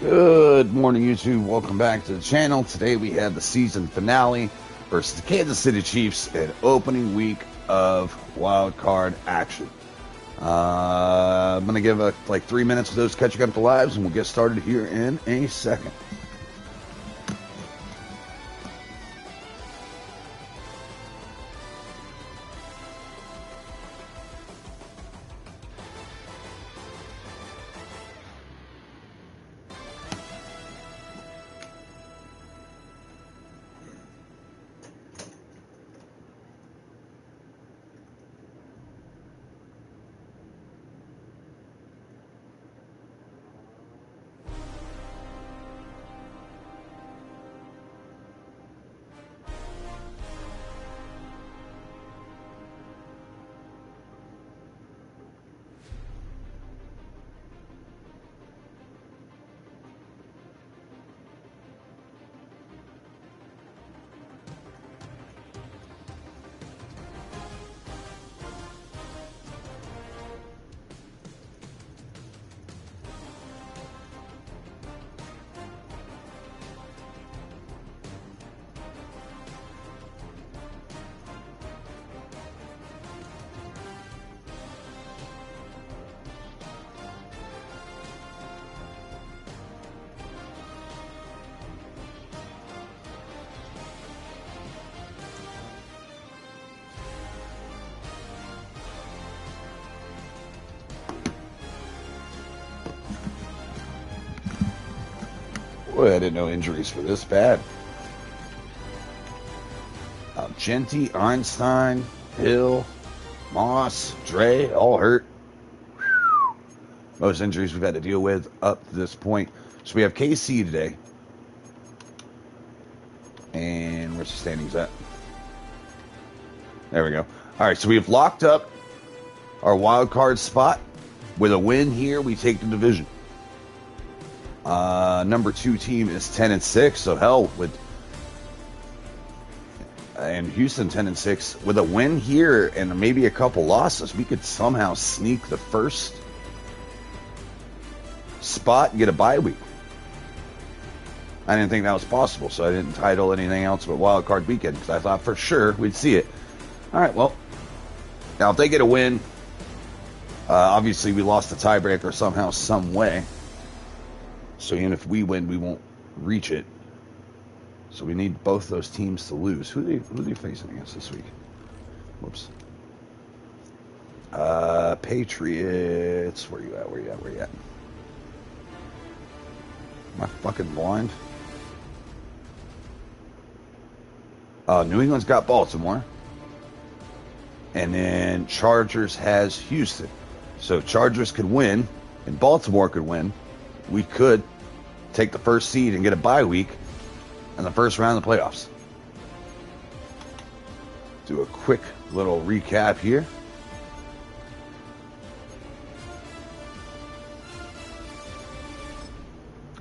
Good morning, YouTube. Welcome back to the channel. Today we have the season finale versus the Kansas City Chiefs and opening week of wild card action. I'm going to give like 3 minutes of those catching up to lives, and we'll get started here in a second. Boy, I didn't know injuries were this bad. Genty, Einstein, Hill, Moss, Dre, all hurt. Most injuries we've had to deal with up to this point. So we have KC today. And where's the standings at? There we go. All right, so we've locked up our wild card spot. With a win here, we take the division. Number 2 team is 10-6, so hell, and Houston 10-6 with a win here and maybe a couple losses, we could somehow sneak the first spot and get a bye week. I didn't think that was possible, so I didn't title anything else but Wild Card Weekend because I thought for sure we'd see it. All right, well, now if they get a win, obviously we lost the tiebreaker somehow, some way. So even if we win, we won't reach it. So we need both those teams to lose. Who are they facing against this week? Whoops. Patriots. Where you at? Where you at? Am I fucking blind? New England's got Baltimore. And then Chargers has Houston. So Chargers could win and Baltimore could win. We could take the first seed and get a bye week in the first round of the playoffs. Do a quick little recap here.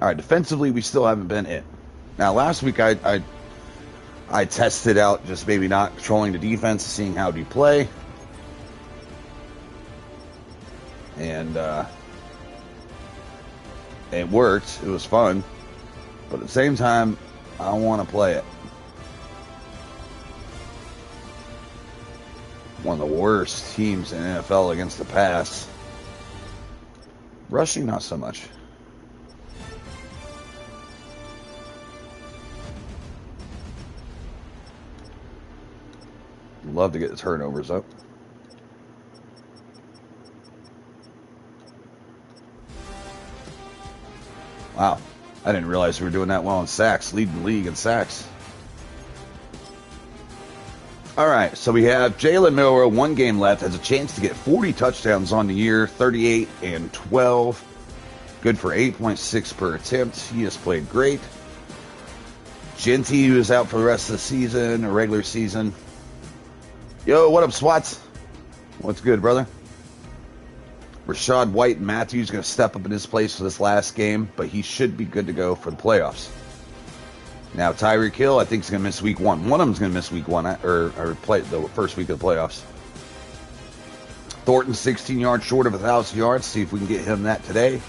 All right, defensively, we still haven't been it. Now, last week I tested out just maybe not controlling the defense, seeing how do you play. And it worked. It was fun. But at the same time, I want to play it. One of the worst teams in the NFL against the pass. Rushing, not so much. Love to get the turnovers up. Wow, I didn't realize we were doing that well in sacks, leading the league in sacks. All right, so we have Jalen Milroe, 1 game left, has a chance to get 40 touchdowns on the year, 38 and 12. Good for 8.6 per attempt. He has played great. Genty, who is out for the rest of the season, or regular season. Yo, what up, Swats? What's good, brother? Rashad White and Matthews going to step up in his place for this last game, but he should be good to go for the playoffs. Now, Tyreek Hill, I think, is going to miss week 1. One of them's going to miss week 1, or play the first week of the playoffs. Thornton, 16 yards short of 1,000 yards. See if we can get him that today.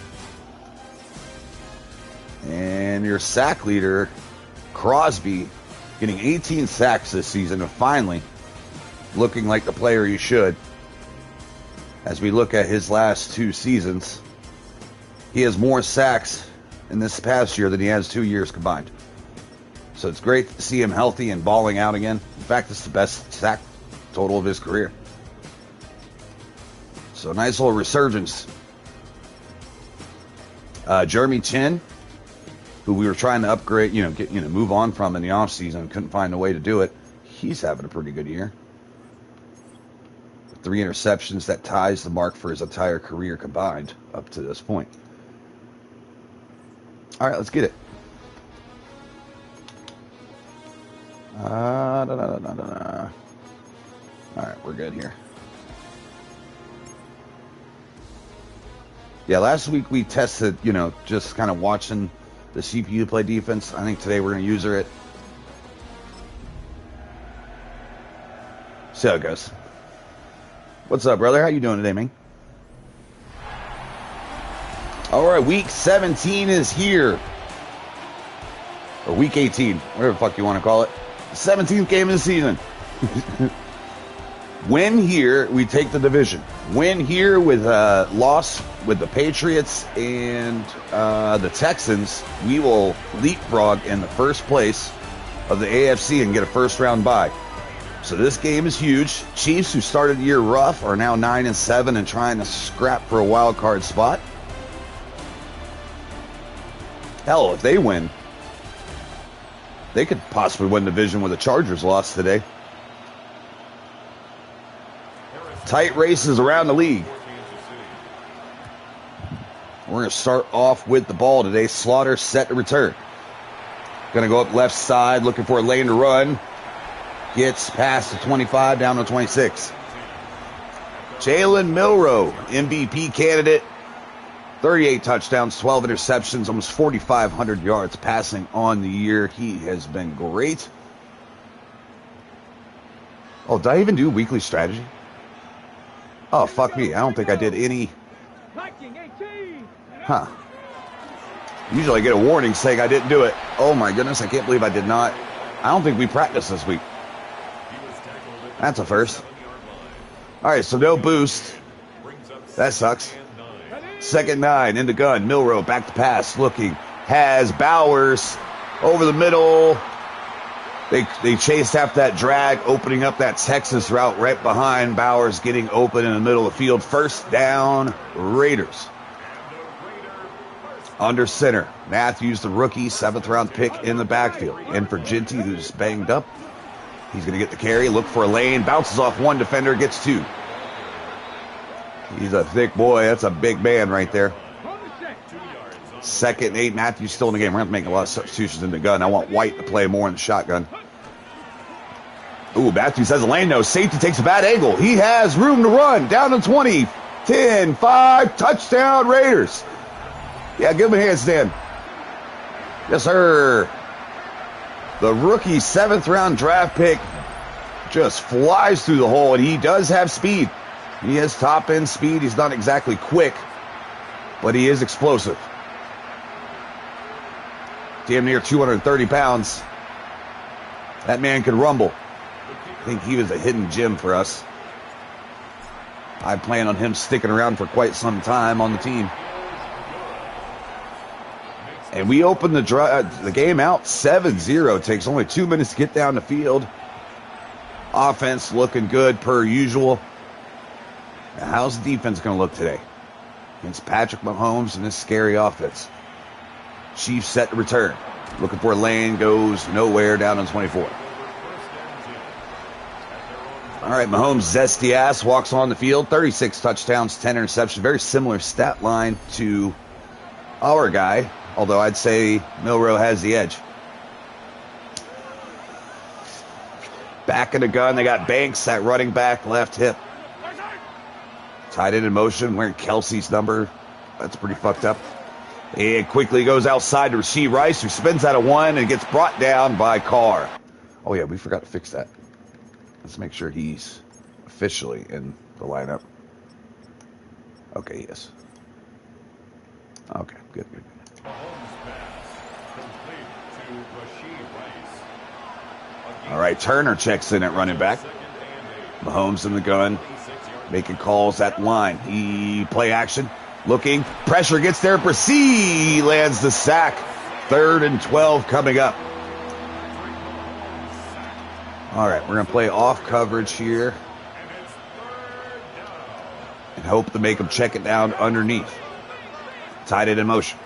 And your sack leader, Crosby, getting 18 sacks this season and finally looking like the player he should. As we look at his last 2 seasons, he has more sacks in this past year than he has 2 years combined. So it's great to see him healthy and balling out again. In fact, it's the best sack total of his career. So nice little resurgence. Jeremy Chin, who we were trying to upgrade, move on from in the offseason, couldn't find a way to do it. He's having a pretty good year. 3 interceptions, that ties the mark for his entire career combined up to this point. All right, let's get it. All right, we're good here. Yeah, last week we tested, just kind of watching the CPU play defense. I think today we're going to user it. See how it goes. What's up, brother? How you doing today, man? All right, week 17 is here. Or week 18, whatever the fuck you want to call it. The 17th game of the season. Win here, we take the division. Win here with a loss with the Patriots and the Texans, we will leapfrog in the first place of the AFC and get a first-round bye. So this game is huge. Chiefs, who started the year rough, are now 9-7 and trying to scrap for a wild card spot. Hell, if they win, they could possibly win the division with the Chargers lost today. Tight races around the league. We're going to start off with the ball today. Slaughter set to return. Going to go up left side, looking for a lane to run. Gets past the 25, down to 26. Jalen Milroe, MVP candidate. 38 touchdowns, 12 interceptions, almost 4,500 yards passing on the year. He has been great. Oh, did I even do weekly strategy? Oh, fuck me. I don't think I did any. Huh. Usually I get a warning saying I didn't do it. Oh, my goodness. I can't believe I did not. I don't think we practiced this week. That's a first. All right, so no boost. That sucks. 2nd 9, in the gun. Milroe back to pass, looking. Has Bowers over the middle. They chased after that drag, opening up that Texas route right behind. Bowers getting open in the middle of the field. First down, Raiders. Under center, Matthews, the rookie, 7th-round pick in the backfield. In for Ginty, who's banged up. He's going to get the carry, look for a lane, bounces off one defender, gets 2. He's a thick boy. That's a big man right there. 2nd 8, Matthews still in the game. We're going to make a lot of substitutions in the gun. I want White to play more in the shotgun. Ooh, Matthews has a lane, though. Safety takes a bad angle. He has room to run. Down to 20, 10, 5, touchdown Raiders. Yeah, give him a handstand. Yes, sir. The rookie 7th-round draft pick just flies through the hole, and he does have speed. He has top-end speed. He's not exactly quick, but he is explosive. Damn near 230 pounds. That man could rumble. I think he was a hidden gem for us. I plan on him sticking around for quite some time on the team. And we open the game out 7-0. Takes only 2 minutes to get down the field. Offense looking good per usual. Now, how's the defense going to look today against Patrick Mahomes and this scary offense? Chiefs set to return. Looking for a lane, goes nowhere, down on 24. All right, Mahomes' zesty ass walks on the field. 36 touchdowns, 10 interceptions. Very similar stat line to our guy, although I'd say Milroe has the edge. Back in the gun, they got Banks at running back, left hip. Tight end in motion, wearing Kelsey's number. That's pretty fucked up. And quickly goes outside to Rasheed Rice, who spins out of 1 and gets brought down by Carr. Oh, yeah, we forgot to fix that. Let's make sure he's officially in the lineup. Okay, he is. Okay, good. All right, Turner checks in at running back. Mahomes in the gun, making calls at the line. He play action, looking, pressure gets there. Brissy lands the sack. 3rd and 12 coming up. All right, we're going to play off coverage here and hope to make them check it down underneath. Tied it in motion.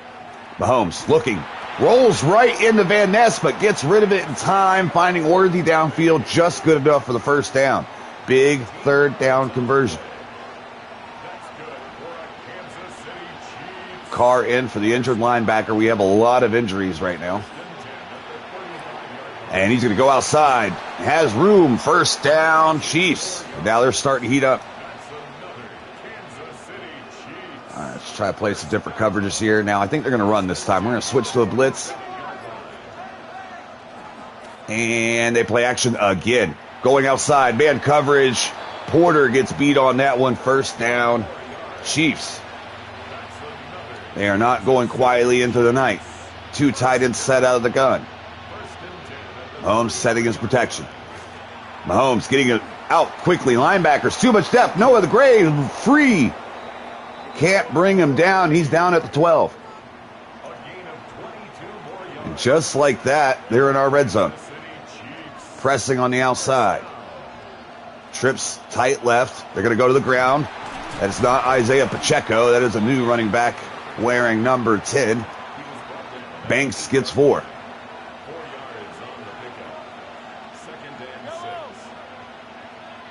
Mahomes looking, rolls right into Van Ness, but gets rid of it in time, finding Worthy downfield, just good enough for the first down. Big 3rd down conversion. Carr in for the injured linebacker. We have a lot of injuries right now. And he's going to go outside. Has room. 1st down, Chiefs. Now they're starting to heat up. All right, let's try to play some different coverages here. Now, I think they're going to run this time. We're going to switch to a blitz. And they play action again. Going outside. Man coverage. Porter gets beat on that one. 1st down, Chiefs. They are not going quietly into the night. 2 tight ends set out of the gun. Mahomes setting his protection. Mahomes getting it out quickly. Linebackers, too much depth. Noah the Grave, free. Can't bring him down. He's down at the 12. And just like that, they're in our red zone. Pressing on the outside. Trips tight left. They're going to go to the ground. That's not Isaiah Pacheco. That is a new running back wearing number 10. Banks gets 4.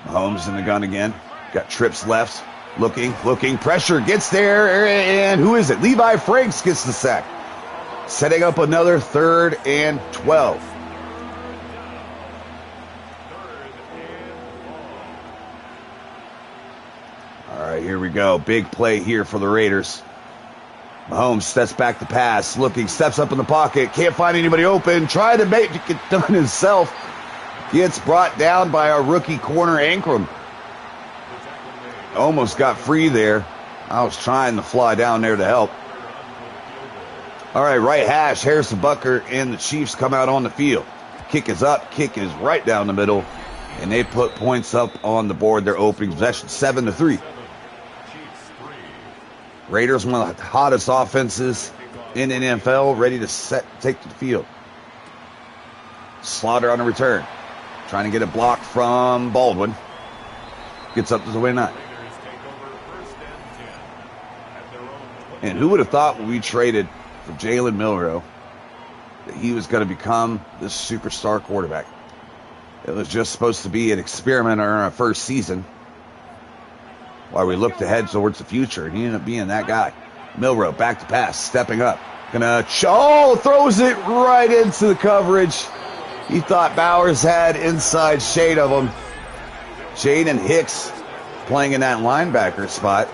Mahomes in the gun again. Got trips left. Looking. Pressure gets there. And who is it? Levi Franks gets the sack. Setting up another 3rd and 12. All right, here we go. Big play here for the Raiders. Mahomes steps back to pass. Looking. Steps up in the pocket. Can't find anybody open. Trying to make it get done himself. Gets brought down by our rookie corner, Ankrum. Almost got free there. I was trying to fly down there to help. All right, right hash. Harrison Butker and the Chiefs come out on the field. Kick is up. Kick is right down the middle. And they put points up on the board. Their opening possession, 7-3. Raiders, one of the hottest offenses in the NFL, ready to take the field. Slaughter on the return. Trying to get a block from Baldwin. Gets up to the 29. And who would have thought when we traded for Jalen Milroe that he was going to become this superstar quarterback? It was just supposed to be an experiment in our first season while we looked ahead towards the future, and he ended up being that guy. Milroe back to pass, stepping up. Throws it right into the coverage. He thought Bowers had inside shade of him. Jaden Hicks playing in that linebacker spot.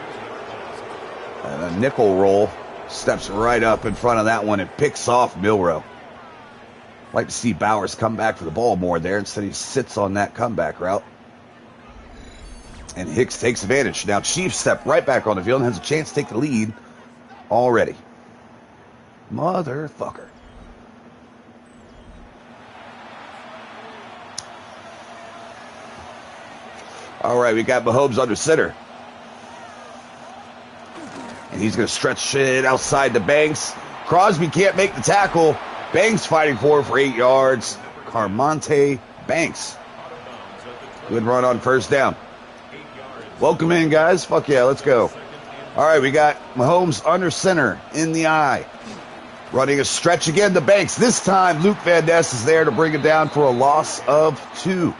And a nickel roll. Steps right up in front of that one and picks off Milroe. Like to see Bowers come back for the ball more there. Instead he sits on that comeback route. And Hicks takes advantage. Now Chiefs step right back on the field and has a chance to take the lead already. Motherfucker. All right, we got Mahomes under center. And he's going to stretch it outside to Banks. Crosby can't make the tackle. Banks fighting for 8 yards. Carmonte Banks. Good run on 1st down. Welcome in, guys. Fuck yeah, let's go. All right, we got Mahomes under center in the eye. Running a stretch again to Banks. This time, Luke Van Ness is there to bring it down for a loss of 2.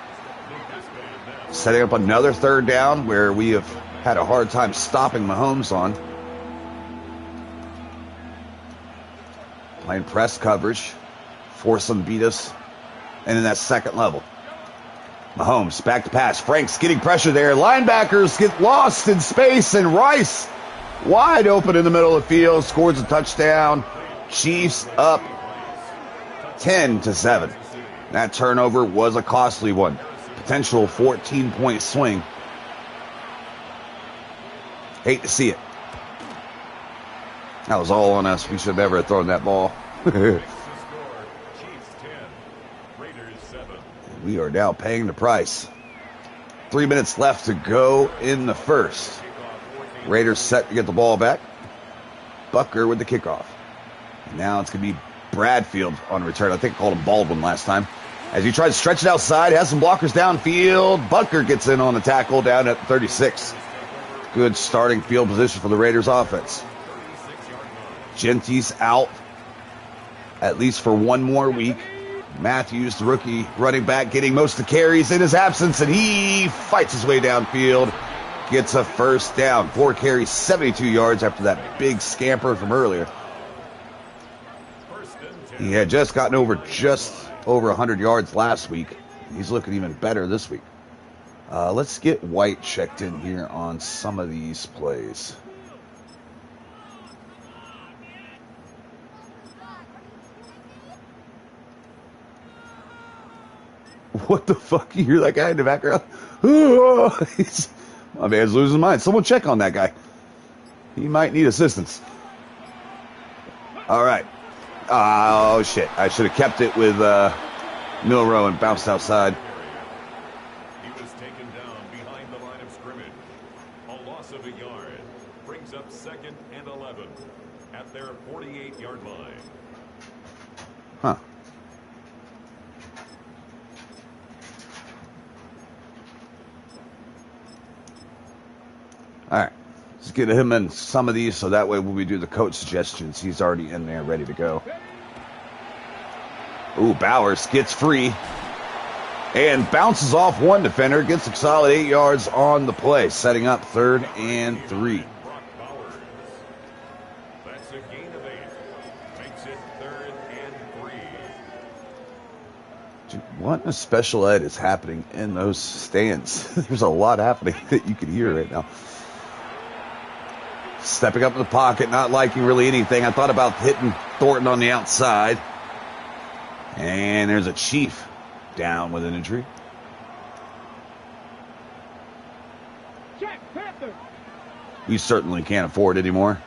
Setting up another 3rd down where we have had a hard time stopping Mahomes on. Playing press coverage. Force them to beat us. And in that second level. Mahomes back to pass. Franks getting pressure there. Linebackers get lost in space. And Rice wide open in the middle of the field. Scores a touchdown. Chiefs up 10-7. That turnover was a costly one. Potential 14-point swing. Hate to see it. That was all on us. We should never have thrown that ball. We are now paying the price. 3 minutes left to go in the first. Raiders set to get the ball back. Bucker with the kickoff. Now it's going to be Bradfield on return. I think I called him Baldwin last time. As he tries to stretch it outside, has some blockers downfield. Bucker gets in on the tackle down at 36. Good starting field position for the Raiders offense. Genty's out at least for one more week. Matthews, the rookie running back, getting most of the carries in his absence, and he fights his way downfield. Gets a first down. 4 carries, 72 yards after that big scamper from earlier. He had just gotten over 100 yards last week. He's looking even better this week. Let's get White checked in here on some of these plays. What the fuck? You hear that guy in the background? My man's losing his mind. Someone check on that guy. He might need assistance. All right. Oh, shit. I should have kept it with Milrow and bounced outside. He was taken down behind the line of scrimmage. A loss of a yard brings up 2nd and 11 at their 48-yard line. Huh. All right, let's get him in some of these so that way when we do the coach suggestions, he's already in there ready to go. Ooh, Bowers gets free and bounces off one defender, gets a solid 8 yards on the play, setting up 3rd and 3. That's a gain of 8. Makes it 3rd and 3. Dude, what in a special ed is happening in those stands? There's a lot happening that you can hear right now. Stepping up in the pocket, not liking really anything. I thought about hitting Thornton on the outside. And there's a Chief down with an injury. We certainly can't afford it anymore.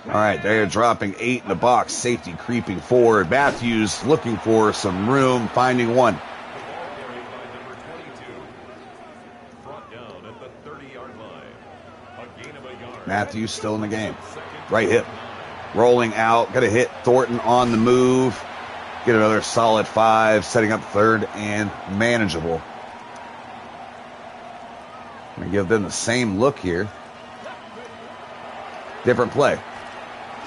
All right, they're dropping 8 in the box. Safety creeping forward. Matthews looking for some room, finding one. Matthews still in the game. Right hip. Rolling out. Going to hit Thornton on the move. Get another solid 5. Setting up 3rd and manageable. Going to give them the same look here. Different play.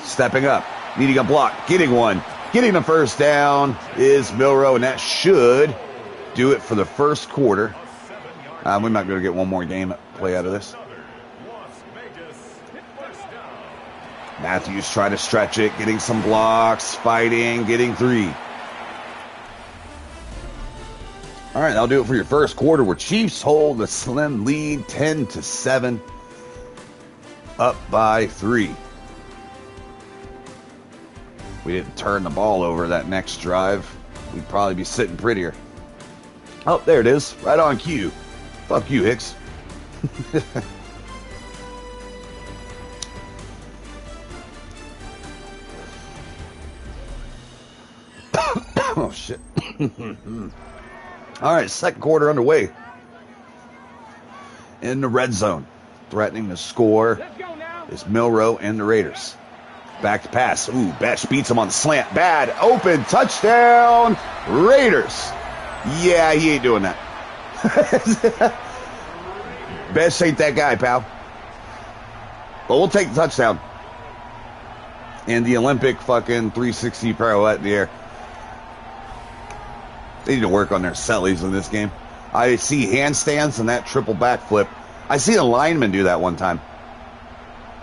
Stepping up. Needing a block. Getting one. Getting the first down is Milrow. And that should do it for the first quarter. We're not going to get one more game play out of this. Matthews trying to stretch it, getting some blocks, fighting, getting 3. All right, that'll do it for your first quarter, where Chiefs hold a slim lead, 10-7, up by 3. We didn't turn the ball over that next drive. We'd probably be sitting prettier. Oh, there it is, right on cue. Fuck you, Hicks. Oh, shit. All right, second quarter underway. In the red zone. Threatening to score is Milrow and the Raiders. Back to pass. Ooh, Besh beats him on the slant. Bad. Open. Touchdown. Raiders. Yeah, he ain't doing that. Besh ain't that guy, pal. But we'll take the touchdown. And the Olympic fucking 360 pirouette in the air. They need to work on their cellies in this game. I see handstands and that triple backflip. I see a lineman do that one time.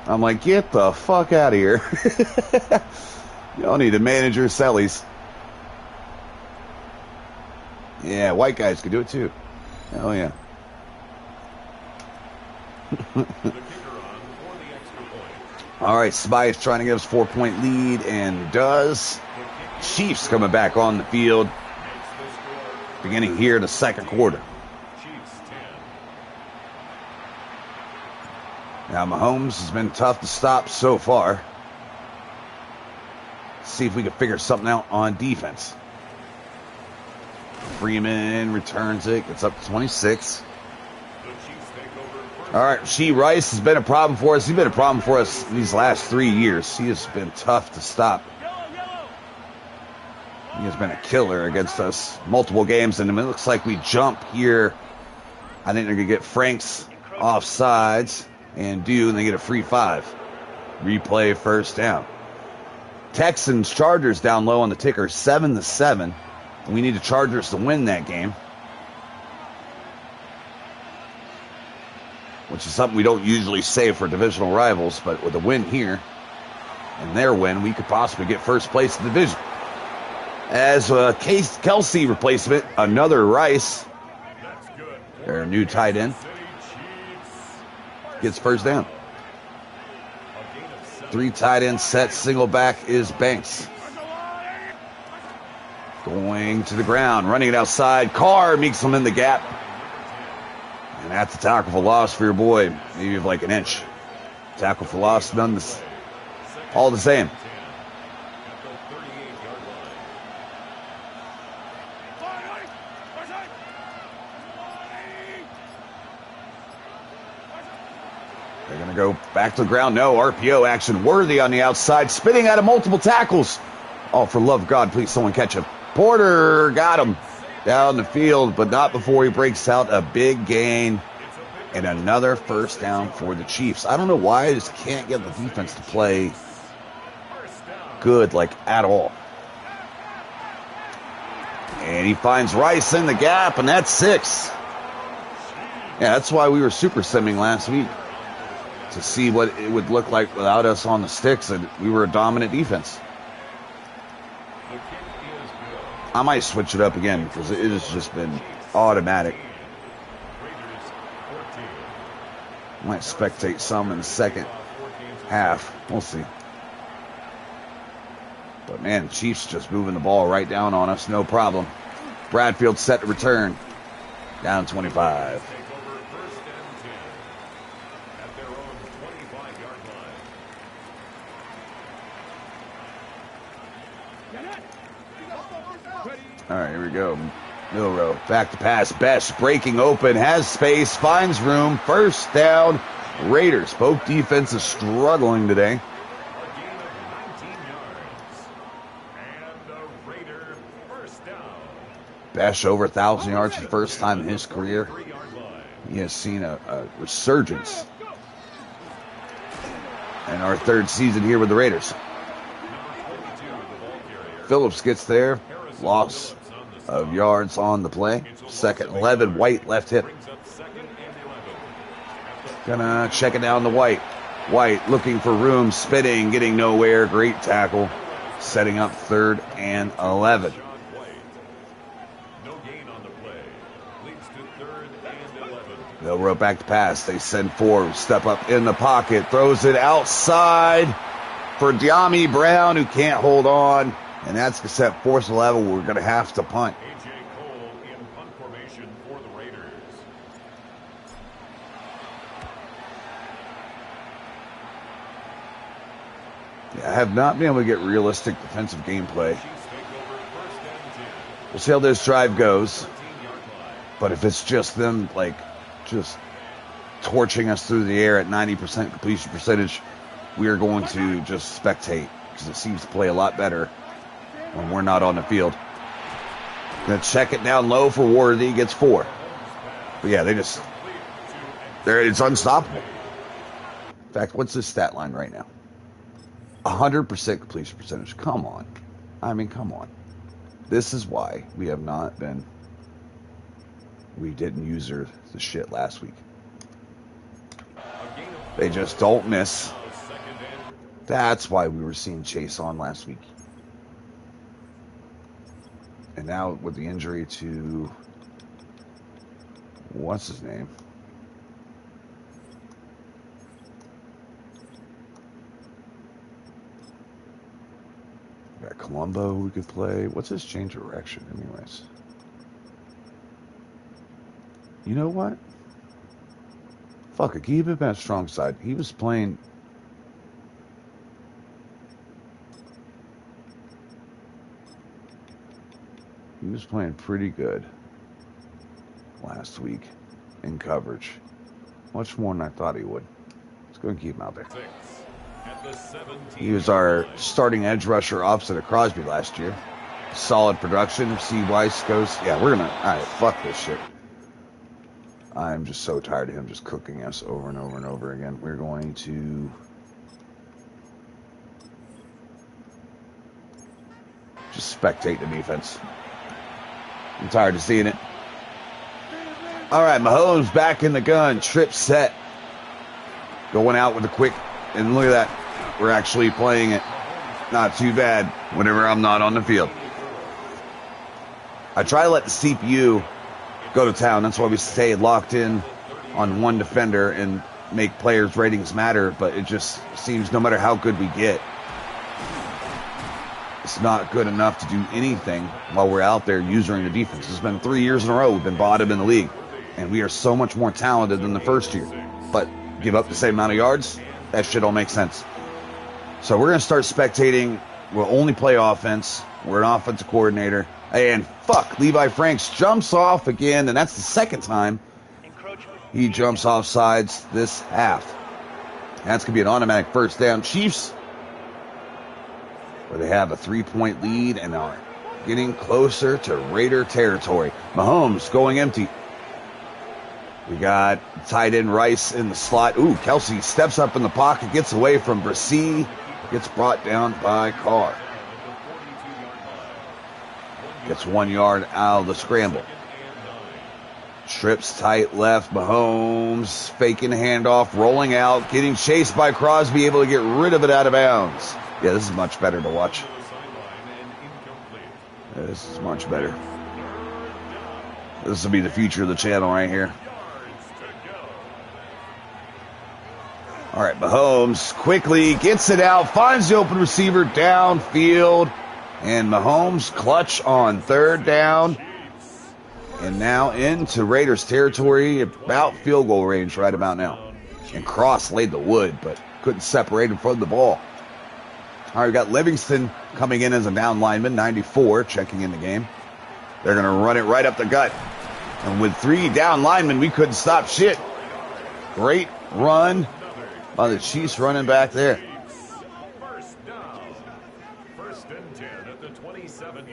I'm like, get the fuck out of here. Y'all need to manage your cellies. Yeah, white guys can do it too. Oh, yeah. All right, Spy is trying to give us 4-point lead and does. Chiefs coming back on the field. Beginning here in the second quarter. Now, Mahomes has been tough to stop so far. See if we can figure something out on defense. Freeman returns it, gets up to 26. All right, Rasheed Rice has been a problem for us. He's been a problem for us these last 3 years. He has been tough to stop. He has been a killer against us multiple games, and it looks like we jump here. I think they're going to get Franks offsides and they get a free 5. Replay first down. Texans, Chargers down low on the ticker, 7-7. We need the Chargers to win that game, which is something we don't usually say for divisional rivals, but with a win here and their win, we could possibly get first place in the division. As a Kelsey replacement, another Rice, their new tight end, gets first down. 3 tight end set, single back is Banks. Going to the ground, running it outside. Carr meets him in the gap. And that's a tackle for loss for your boy. Maybe of like an inch. Tackle for loss, all the same. They're going to go back to the ground. No, RPO action. Worthy on the outside, spinning out of multiple tackles. Oh, for love of God, please someone catch him. Porter got him down the field, but not before he breaks out a big gain and another first down for the Chiefs. I don't know why I just can't get the defense to play good, like, at all. And he finds Rice in the gap, and that's 6. Yeah, that's why we were super simming last week, to see what it would look like without us on the sticks, and we were a dominant defense. I might switch it up again because it has just been automatic. Might spectate some in the second half. We'll see. But man, Chiefs just moving the ball right down on us, no problem. Bradfield set to return. Down 25. All right, here we go. Milrow, back to pass. Best breaking open, has space, finds room. First down, Raiders. Both defenses struggling today. Besh over 1,000 yards for the first time in his career. He has seen a resurgence in our 3rd season here with the Raiders. Phillips gets there. Loss of yards on the play. 2nd 11. White left hip. Gonna check it down to White. White looking for room, spinning, getting nowhere. Great tackle. Setting up 3rd and 11. They'll roll back to pass. They send 4. Step up in the pocket. Throws it outside for De'Ami Brown, who can't hold on. And that's the set 4th and 11. We're going to have to punt. A.J. Cole in punt formation for the Raiders. Yeah, I have not been able to get realistic defensive gameplay. We'll see how this drive goes. But if it's just them, like, just torching us through the air at 90% completion percentage, we are going to just spectate because it seems to play a lot better when we're not on the field. Gonna check it down low for Worthy, gets 4. But yeah, it's unstoppable. In fact, what's his stat line right now? 100% completion percentage. Come on. I mean, come on. This is why we didn't use the shit last week. They just don't miss. That's why we were seeing Chase on last week. And now with the injury to, what's his name? We got Colombo we could play. What's his change of direction anyways? You know what? Fuck it, keep him at strong side. He was playing. He was playing pretty good last week in coverage. Much more than I thought he would. Let's go and keep him out there. He was our starting edge rusher opposite of Crosby last year. Solid production. See Weiss goes, yeah, we're going to, all right, fuck this shit. I'm just so tired of him just cooking us over and over and over again. We're going to just spectate the defense. I'm tired of seeing it. All right, Mahomes back in the gun. Trip set. Going out with a quick, and look at that. We're actually playing it. Not too bad whenever I'm not on the field. I try to let the CPU go to town. That's why we stay locked in on one defender and make players' ratings matter. But it just seems no matter how good we get, it's not good enough to do anything while we're out there using the defense. It's been 3 years in a row we've been bottom in the league. And we are so much more talented than the first year. But give up the same amount of yards? That shit don't make sense. So we're going to start spectating. We'll only play offense. We're an offensive coordinator. And fuck, Levi Franks jumps off again. And that's the second time he jumps off sides this half. That's going to be an automatic first down. Chiefs, where they have a 3-point lead and are getting closer to Raider territory. Mahomes going empty. We got tight end Rice in the slot. Ooh, Kelsey steps up in the pocket, gets away from Brissy, gets brought down by Carr. Gets 1 yard out of the scramble. Trips tight left. Mahomes faking handoff, rolling out, getting chased by Crosby, able to get rid of it out of bounds. Yeah, this is much better to watch. This is much better. This will be the future of the channel right here. All right, Mahomes quickly gets it out, finds the open receiver downfield, and Mahomes clutch on third down. And now into Raiders territory, about field goal range right about now. And Cross laid the wood, but couldn't separate him from the ball. All right, we got Livingston coming in as a down lineman, 94, checking in the game. They're going to run it right up the gut. And with 3 down linemen, we couldn't stop shit. Great run by the Chiefs running back there.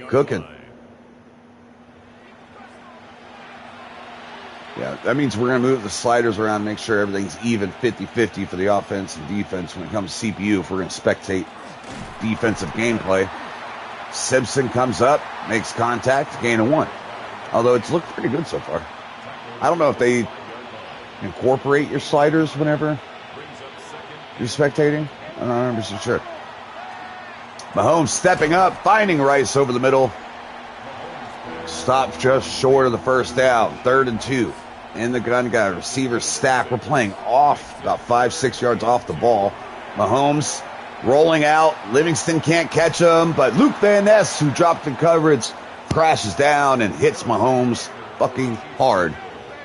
Cooking. Yeah, that means we're going to move the sliders around, make sure everything's even 50-50 for the offense and defense when it comes to CPU if we're going to spectate defensive gameplay. Simpson comes up, makes contact, gain of 1. Although it's looked pretty good so far. I don't know if they incorporate your sliders whenever you're spectating. I'm not 100% sure. Mahomes stepping up, finding Rice over the middle. Stopped just short of the first down. 3rd and 2. In the gun, got a receiver stack. We're playing off, about 5-6 yards off the ball. Mahomes rolling out. Livingston can't catch him, but Luke Van Ness, who dropped in coverage, crashes down and hits Mahomes fucking hard.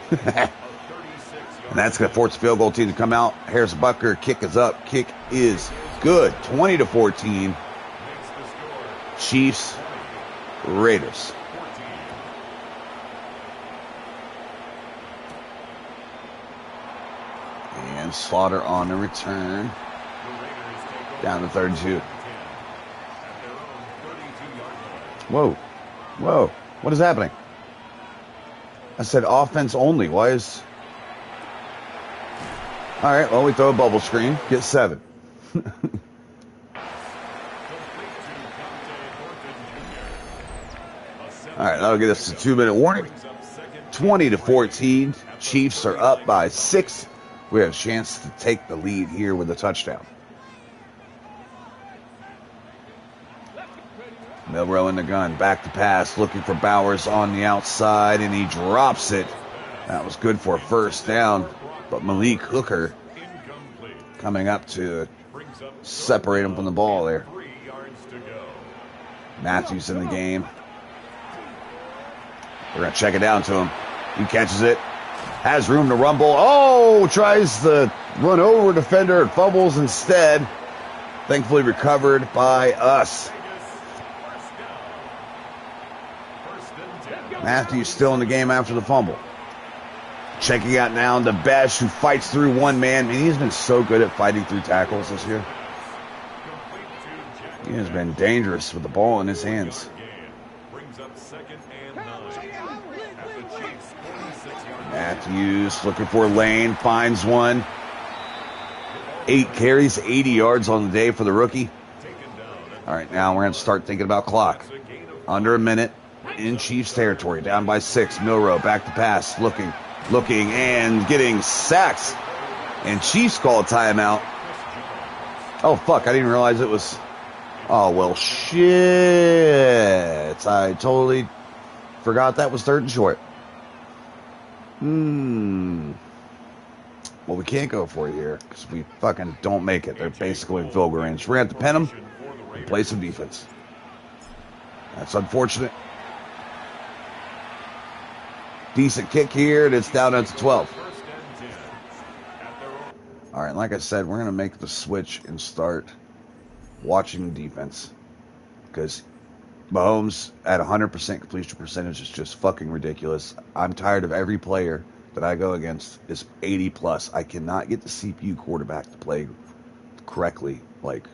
And that's going to force the field goal team to come out. Harris Bucker, kick is up. Kick is good. 20-14. Chiefs, Raiders. And Slaughter on the return. Down to 3rd and 2. Whoa. Whoa. What is happening? I said offense only. Why is... All right, well, we throw a bubble screen. Get 7. All right, that'll get us a 2-minute warning. 20-14. Chiefs are up by 6. We have a chance to take the lead here with a touchdown. Milrow in the gun, back to pass, looking for Bowers on the outside, and he drops it. That was good for a first down, but Malik Hooker coming up to separate him from the ball there. Matthews in the game. We're going to check it down to him. He catches it. Has room to rumble. Oh, tries to run over a defender and fumbles instead. Thankfully recovered by us. Matthews still in the game after the fumble. Checking out now the Besh, who fights through one man. I mean, he's been so good at fighting through tackles this year. He has been dangerous with the ball in his hands. Matthews looking for Lane, finds one. 8 carries, 80 yards on the day for the rookie. All right, now we're going to start thinking about clock. Under a minute in Chiefs territory, down by 6. Milrow back to pass, looking, and getting sacked. And Chiefs call a timeout. Oh, fuck, I didn't realize it was... Oh, well, shit. I totally forgot that was 3rd and short. Well, we can't go for it here because we fucking don't make it. They're basically in field goal range. We're going to have to pin them and play some defense. That's unfortunate. Decent kick here, and it's down to 12. All right, like I said, we're going to make the switch and start watching defense because Mahomes at 100% completion percentage is just fucking ridiculous. I'm tired of every player that I go against is 80 plus. I cannot get the CPU quarterback to play correctly, like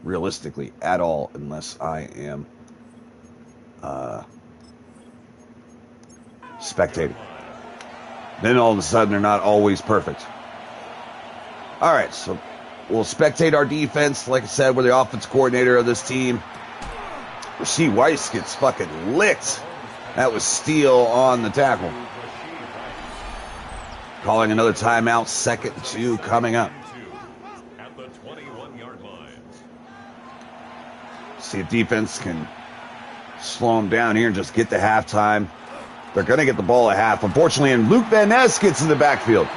realistically at all, unless I am spectating. Then all of a sudden they're not always perfect. All right, so we'll spectate our defense. Like I said, we're the offense coordinator of this team. Rasheed Weiss gets fucking licked. That was Steele on the tackle. Calling another timeout, 2nd and 2 coming up. At the 21-yard line. See if defense can slow them down here and just get to halftime. They're going to get the ball at half, unfortunately, and Luke Van Ness gets in the backfield.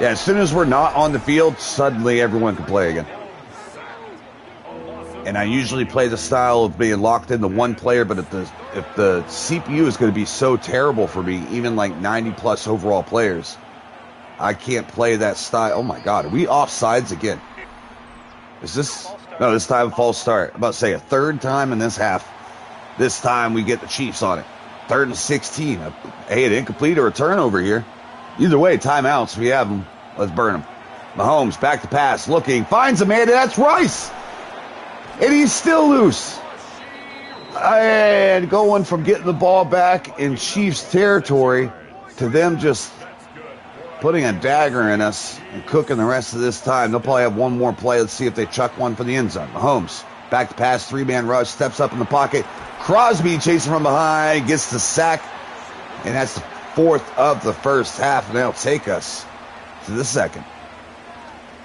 Yeah, as soon as we're not on the field, suddenly everyone can play again. And I usually play the style of being locked into one player, but if the CPU is going to be so terrible for me, even like 90-plus overall players, I can't play that style. Oh, my God. Are we offsides again? Is this... No, this time a false start. I'm about to say a 3rd time in this half. This time we get the Chiefs on it. 3rd and 16. Hey, an incomplete or a turnover here. Either way, timeouts. We have them. Let's burn them. Mahomes back to pass, looking, finds a man, and that's Rice. And he's still loose. And going from getting the ball back in Chiefs territory to them just putting a dagger in us and cooking the rest of this time. They'll probably have one more play. Let's see if they chuck one for the end zone. Mahomes back to pass, 3-man rush, steps up in the pocket. Crosby chasing from behind, gets the sack. And that's the 4th of the first half, and that'll take us to the 2nd.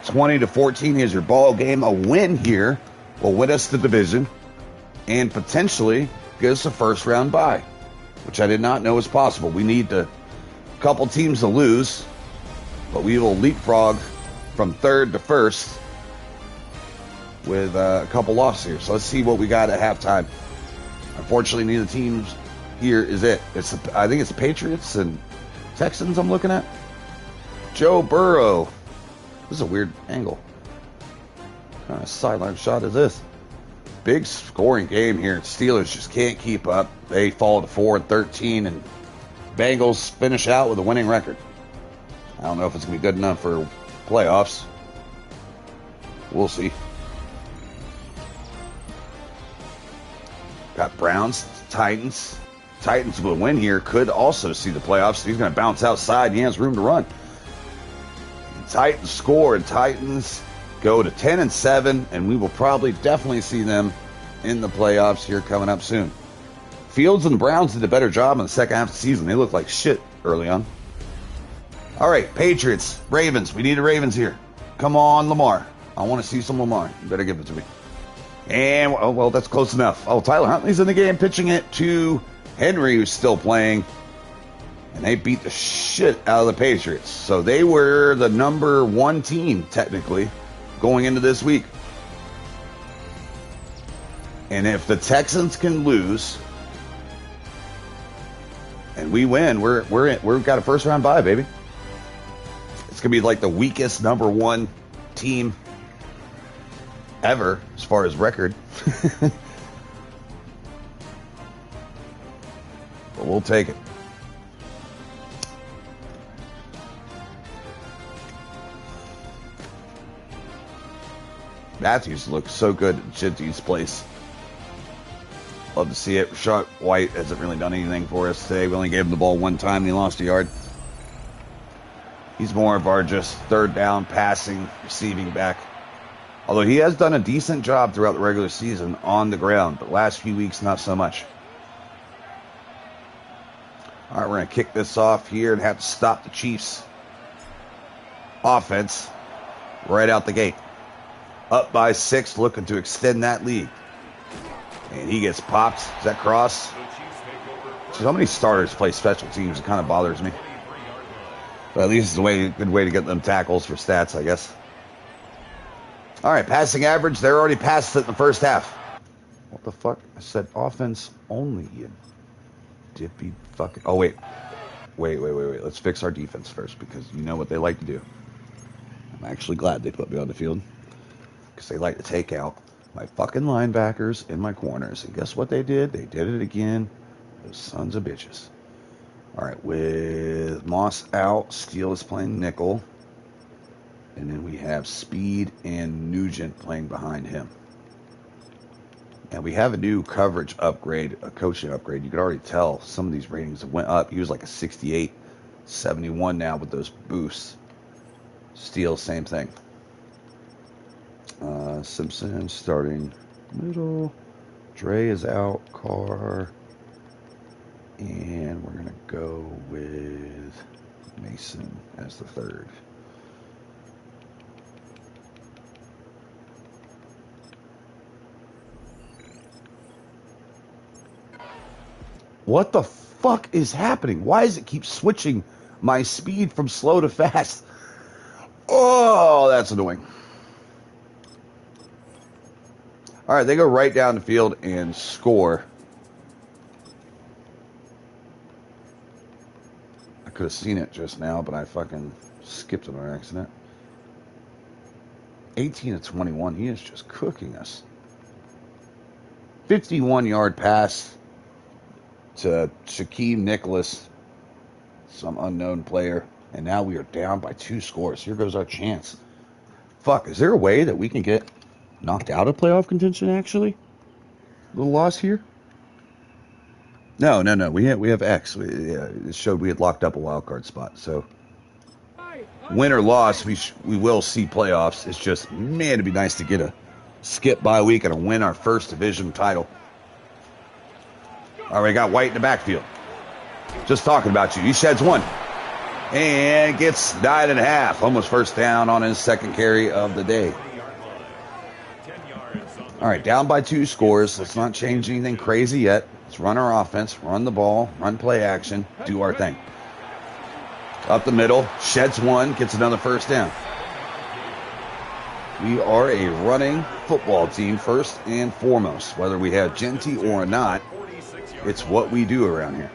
20-14 is your ball game. A win here will win us the division and potentially get us a 1st-round bye, which I did not know was possible. We need a couple teams to lose, but we will leapfrog from 3rd to 1st with a couple losses here. So let's see what we got at halftime. Unfortunately, neither teams here is it. I think it's the Patriots and Texans I'm looking at. Joe Burrow. This is a weird angle. What kind of sideline shot is this? Big scoring game here. Steelers just can't keep up. They fall to 4-13, and Bengals finish out with a winning record. I don't know if it's going to be good enough for playoffs. We'll see. Got Browns, Titans. Titans with a win here could also see the playoffs. He's going to bounce outside. He has room to run. Titans score, and Titans go to 10-7, and we will probably definitely see them in the playoffs here coming up soon. Fields and the Browns did a better job in the second half of the season. They looked like shit early on. All right, Patriots, Ravens. We need the Ravens here. Come on, Lamar. I want to see some Lamar. You better give it to me. And, well, that's close enough. Oh, Tyler Huntley's in the game, pitching it to Henry, who's still playing. And they beat the shit out of the Patriots. So they were the number 1 team, technically, going into this week. And if the Texans can lose and we win, we've got a 1st-round bye, baby. It's going to be like the weakest number 1 team ever as far as record. we'll take it. Matthews looks so good at Shinty's place. Love to see it. Rashad White hasn't really done anything for us today. We only gave him the ball one time and he lost a yard. He's more of our just third down, passing, receiving back. Although he has done a decent job throughout the regular season on the ground, but last few weeks, not so much. All right, we're going to kick this off here and have to stop the Chiefs' offense right out the gate. Up by 6, looking to extend that lead. And he gets popped. Is that cross? So how many starters play special teams? It kind of bothers me. But at least it's a good way to get them tackles for stats, I guess. All right, passing average. They're already past it in the first half. What the fuck? I said offense only, you dippy fucking... Oh, wait. Wait. Let's fix our defense first because you know what they like to do. I'm actually glad they put me on the field because they like to take out my fucking linebackers and my corners. And guess what they did? They did it again. Those sons of bitches. All right, with Moss out, Steele is playing nickel. And then we have Speed and Nugent playing behind him. And we have a new coverage upgrade, a coaching upgrade. You could already tell some of these ratings went up. He was like a 68, 71 now with those boosts. Steele, same thing. Simpson starting middle. Dre is out. Carr. And we're going to go with Mason as the third. What the fuck is happening? Why does it keep switching my speed from slow to fast? Oh, that's annoying. All right, they go right down the field and score. I could have seen it just now, but I fucking skipped it on accident. 18-21. He is just cooking us. 51-yard pass to Shaquem Nicholas, some unknown player. And now we are down by 2 scores. Here goes our chance. Fuck, is there a way that we can get knocked out of playoff contention, actually? A little loss here? No. We have X. It showed we had locked up a wild card spot. So, win or loss, we will see playoffs. It's just, man, it'd be nice to get a skip bye week and win our first division title. All right, we got White in the backfield. Just talking about you. He sheds one. And gets 9.5. Almost first down on his second carry of the day. All right, down by 2 scores. Let's not change anything crazy yet. Let's run our offense, run the ball, run play action, do our thing. Up the middle, sheds one, gets another first down. We are a running football team first and foremost. Whether we have Genty or not, it's what we do around here.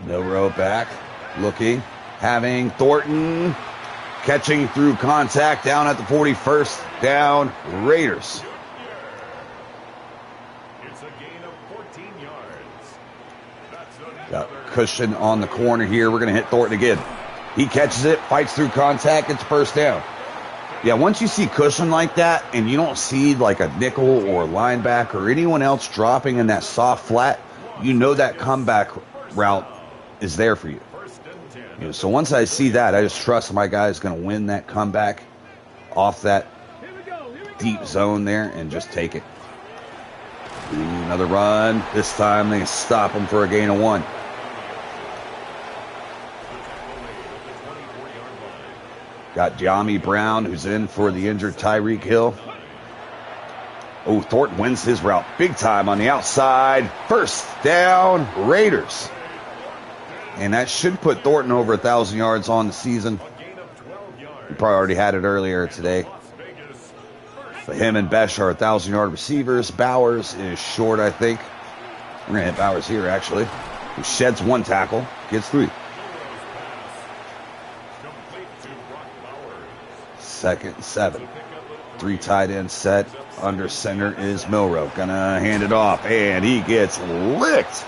No row back, looking, having Thornton catching through contact down at the 41st down, Raiders. It's a gain of 14 yards. Got cushion on the corner here. We're going to hit Thornton again. He catches it, fights through contact, gets first down. Yeah, once you see cushion like that and you don't see like a nickel or linebacker or anyone else dropping in that soft flat, you know that comeback route is there for you. You know, so once I see that, I just trust my guy is going to win that comeback off that deep zone there and just take it. Ooh, another run. This time they stop him for a gain of 1. Got Jami Brown, who's in for the injured Tyreek Hill. Oh, Thornton wins his route big time on the outside. First down, Raiders. And that should put Thornton over 1,000 yards on the season. He probably already had it earlier today. But him and Besh are 1,000-yard receivers. Bowers is short, I think. We're going to hit Bowers here, actually. He sheds 1 tackle, gets 3. Second and 7. 3 tight end set. Under center is Milrow. Gonna hand it off, and he gets licked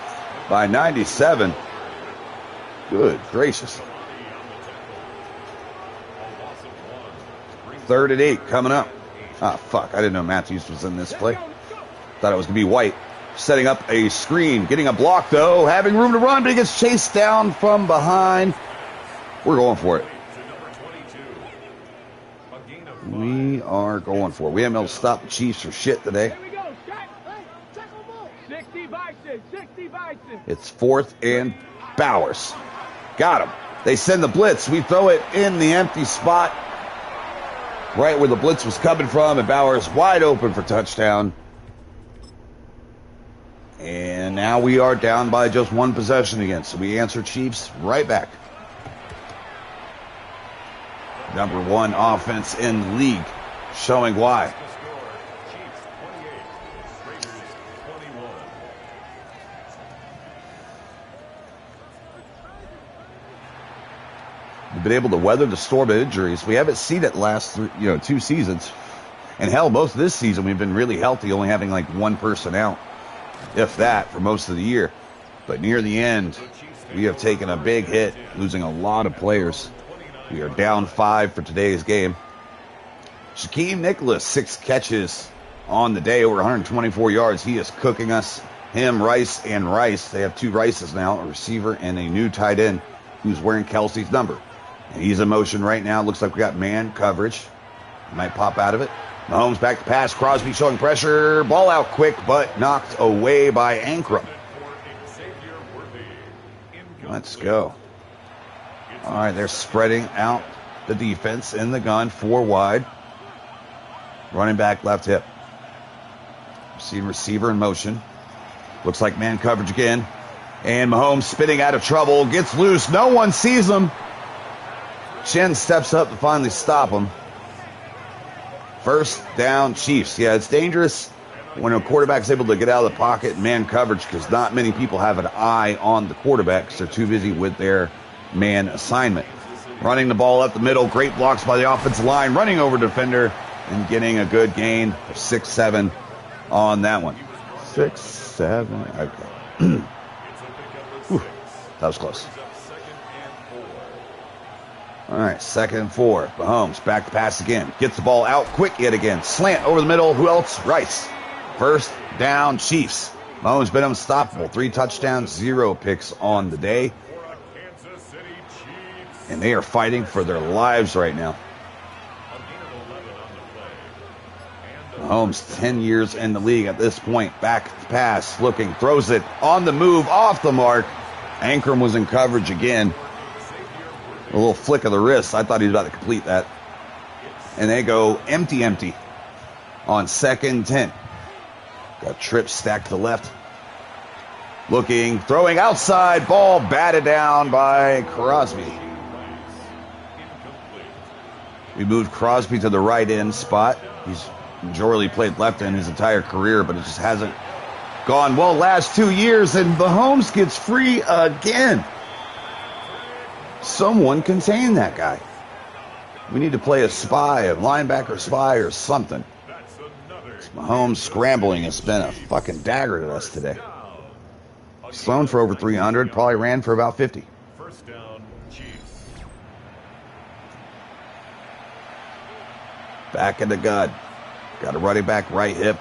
by 97. Good gracious. 3rd and 8 coming up. Ah, fuck. I didn't know Matthews was in this play. Thought it was going to be White. Setting up a screen. Getting a block, though. Having room to run, but he gets chased down from behind. We're going for it. We are going for it. We haven't been able to stop the Chiefs for shit today. It's 4th and Bowers. Got him. They send the blitz. We throw it in the empty spot, right where the blitz was coming from, and Bowers wide open for touchdown. And now we are down by just 1 possession again, so we answer Chiefs right back. Number 1 offense in the league, showing why. We've been able to weather the storm of injuries. We haven't seen it last 2 seasons. And hell, most of this season we've been really healthy, only having like 1 person out, if that, for most of the year. But near the end, we have taken a big hit, losing a lot of players. We are down 5 for today's game. Shaquem Nicholas, 6 catches on the day, over 124 yards. He is cooking us. Him, Rice, and Rice. They have 2 Rices now, a receiver and a new tight end who's wearing Kelsey's number. And he's in motion right now. Looks like we got man coverage. Might pop out of it. Mahomes back to pass. Crosby showing pressure. Ball out quick, but knocked away by Ankrum. Let's go. All right, they're spreading out the defense in the gun. 4 wide. Running back left hip. Receiver in motion. Looks like man coverage again. And Mahomes spinning out of trouble. Gets loose. No one sees him. Chen steps up to finally stop him. 1st down, Chiefs. Yeah, it's dangerous when a quarterback's able to get out of the pocket and man coverage, because not many people have an eye on the quarterback because they're too busy with their man assignment. Running the ball up the middle. Great blocks by the offensive line. Running over defender and getting a good gain of 6-7 on that one. 6-7. Okay. Whew, that was close. All right, 2nd and 4. Mahomes back to pass again. Gets the ball out quick yet again. Slant over the middle. Who else? Rice. 1st down, Chiefs. Mahomes been unstoppable. 3 touchdowns, 0 picks on the day. And they are fighting for their lives right now. Mahomes, 10 years in the league at this point. Back to pass, looking, throws it on the move, off the mark. Ankrum was in coverage again. A little flick of the wrist. I thought he was about to complete that. And they go empty on 2nd and 10. Got trips stacked to the left. Looking, throwing outside. Ball batted down by Crosby. We moved Crosby to the right end spot. He's majorly played left end his entire career, but it just hasn't gone well last 2 years. And Mahomes gets free again. Someone contain that guy. We need to play a spy, a linebacker spy or something. Mahomes scrambling has been a fucking dagger to us today. Sloan for over 300, probably ran for about 50. 1st down, Chiefs. Back in the gun. Got a running back right hip.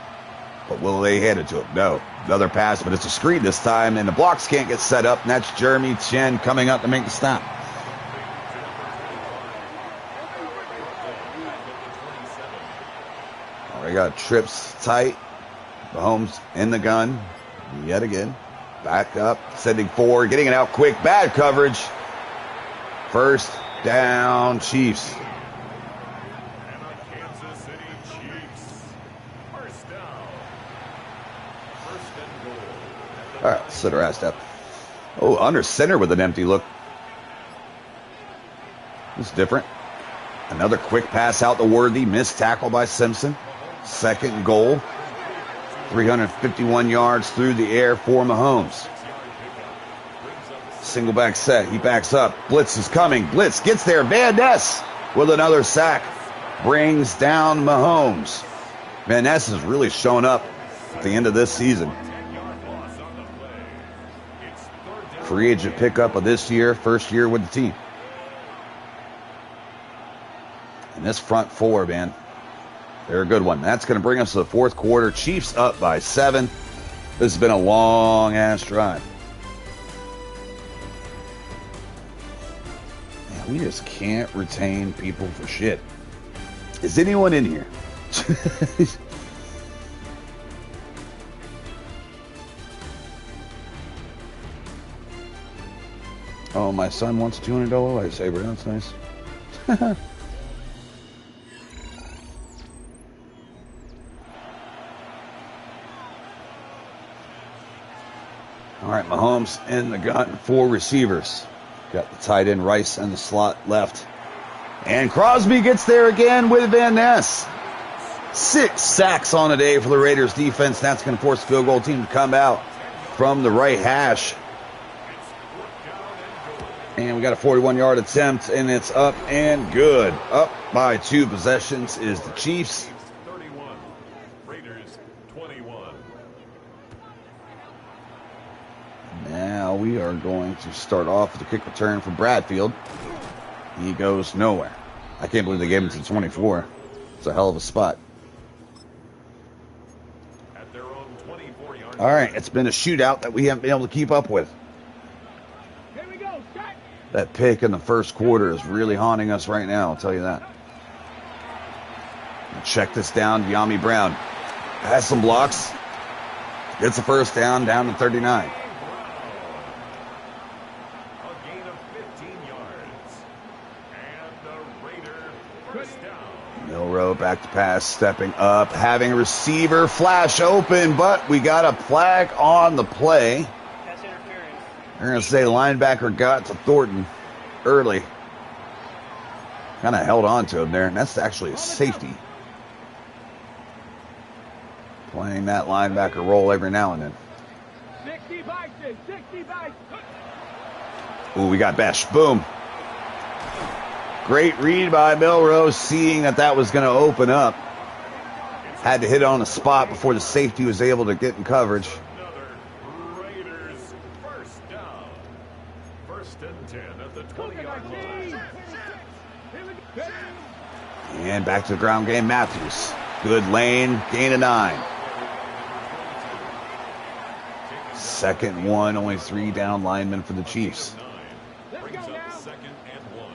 But will they hand it to him? No. Another pass, but it's a screen this time, and the blocks can't get set up, and that's Jeremy Chen coming up to make the stop. We got trips tight. Mahomes in the gun yet again. Back up, sending 4, getting it out quick. Bad coverage. 1st down, Chiefs. Kansas City Chiefs. 1st down. 1st and goal. All right, let's sit our ass up. Oh, under center with an empty look. This is different. Another quick pass out to Worthy. Missed tackle by Simpson. 2nd goal. 351 yards through the air for Mahomes. Single back set. He backs up. Blitz is coming. Blitz gets there. Van Ness with another sack. brings down Mahomes. Van Ness has really shown up at the end of this season. Free agent pickup of this year, first year with the team. And this front four, man, they're a good one. That's going to bring us to the fourth quarter. Chiefs up by 7. This has been a long-ass drive. Man, we just can't retain people for shit. Is anyone in here? Oh, my son wants a $200 lightsaber. That's nice. All right, Mahomes in the gun, 4 receivers. Got the tight end Rice in the slot left. And Crosby gets there again with Van Ness. 6 sacks on a day for the Raiders defense. That's going to force the field goal team to come out from the right hash. And we got a 41-yard attempt, and it's up and good. Up by 2 possessions is the Chiefs. 31, Raiders 21. Now we are going to start off with a kick return for Bradfield. He goes nowhere. I can't believe they gave him to the 24. It's a hell of a spot. At their own 24-yard. All right, it's been a shootout that we haven't been able to keep up with. Here we go. Start. That pick in the first quarter is really haunting us right now, I'll tell you that. Check this down. De'Ami Brown has some blocks. Gets the first down to 39. A gain of 15 yards. And the Raider first down. Milrow back to pass, stepping up, having a receiver flash open, but we got a flag on the play. That's interference. They're going to say linebacker got to Thornton early. Kind of held on to him there, and that's actually a safety. Playing that linebacker role every now and then. 60 bikes, 60 bikes. Ooh, we got Besh. Boom. Great read by Milrose, seeing that was going to open up. Had to hit on a spot before the safety was able to get in coverage. Another Raiders first down. 1st and 10 at the 20-yard line. And back to the ground game, Matthews. Good lane, gain of 9. Second one, only 3 down linemen for the Chiefs. Brings up 2nd and 1.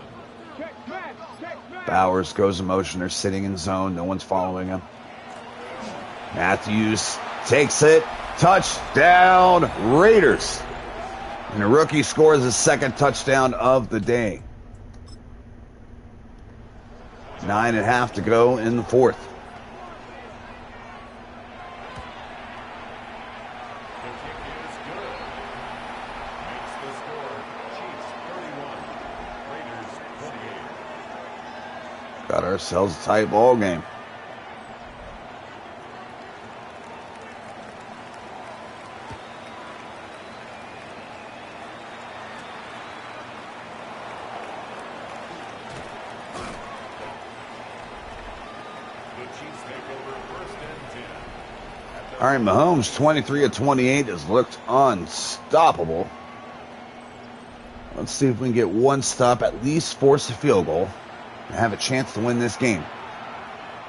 Check back, check back. Bowers goes in motion. They're sitting in zone. No one's following him. Matthews takes it. Touchdown, Raiders. And the rookie scores his 2nd touchdown of the day. 9.5 to go in the 4th. The kick is good. Makes the score. Chiefs 31. Raiders 28. Got ourselves a tight ball game. The Chiefs take over 1st and 10. All right, Mahomes, 23 of 28, has looked unstoppable. Let's see if we can get one stop, at least force a field goal, and have a chance to win this game.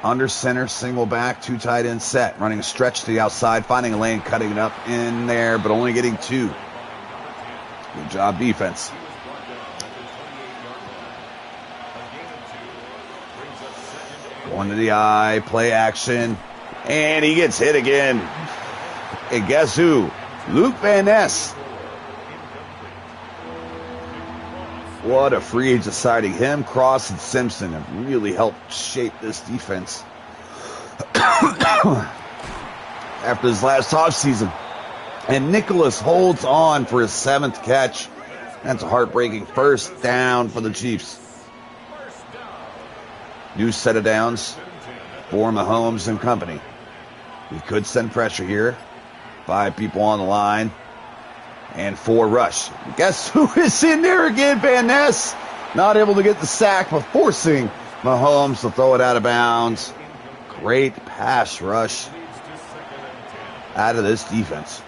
Under center, single back, 2 tight end set, running a stretch to the outside, finding a lane, cutting it up in there, but only getting 2. Good job, defense. Going to the eye, play action, and he gets hit again. And guess who? Luke Van Ness. What a free agent signing. Him, Cross, and Simpson have really helped shape this defense after his last offseason. And Nicholas holds on for his 7th catch. That's a heartbreaking first down for the Chiefs. New set of downs for Mahomes and company. We could send pressure here. 5 people on the line. And 4 rush. Guess who is in there again? Van Ness. Not able to get the sack, but forcing Mahomes will throw it out of bounds. Great pass rush out of this defense.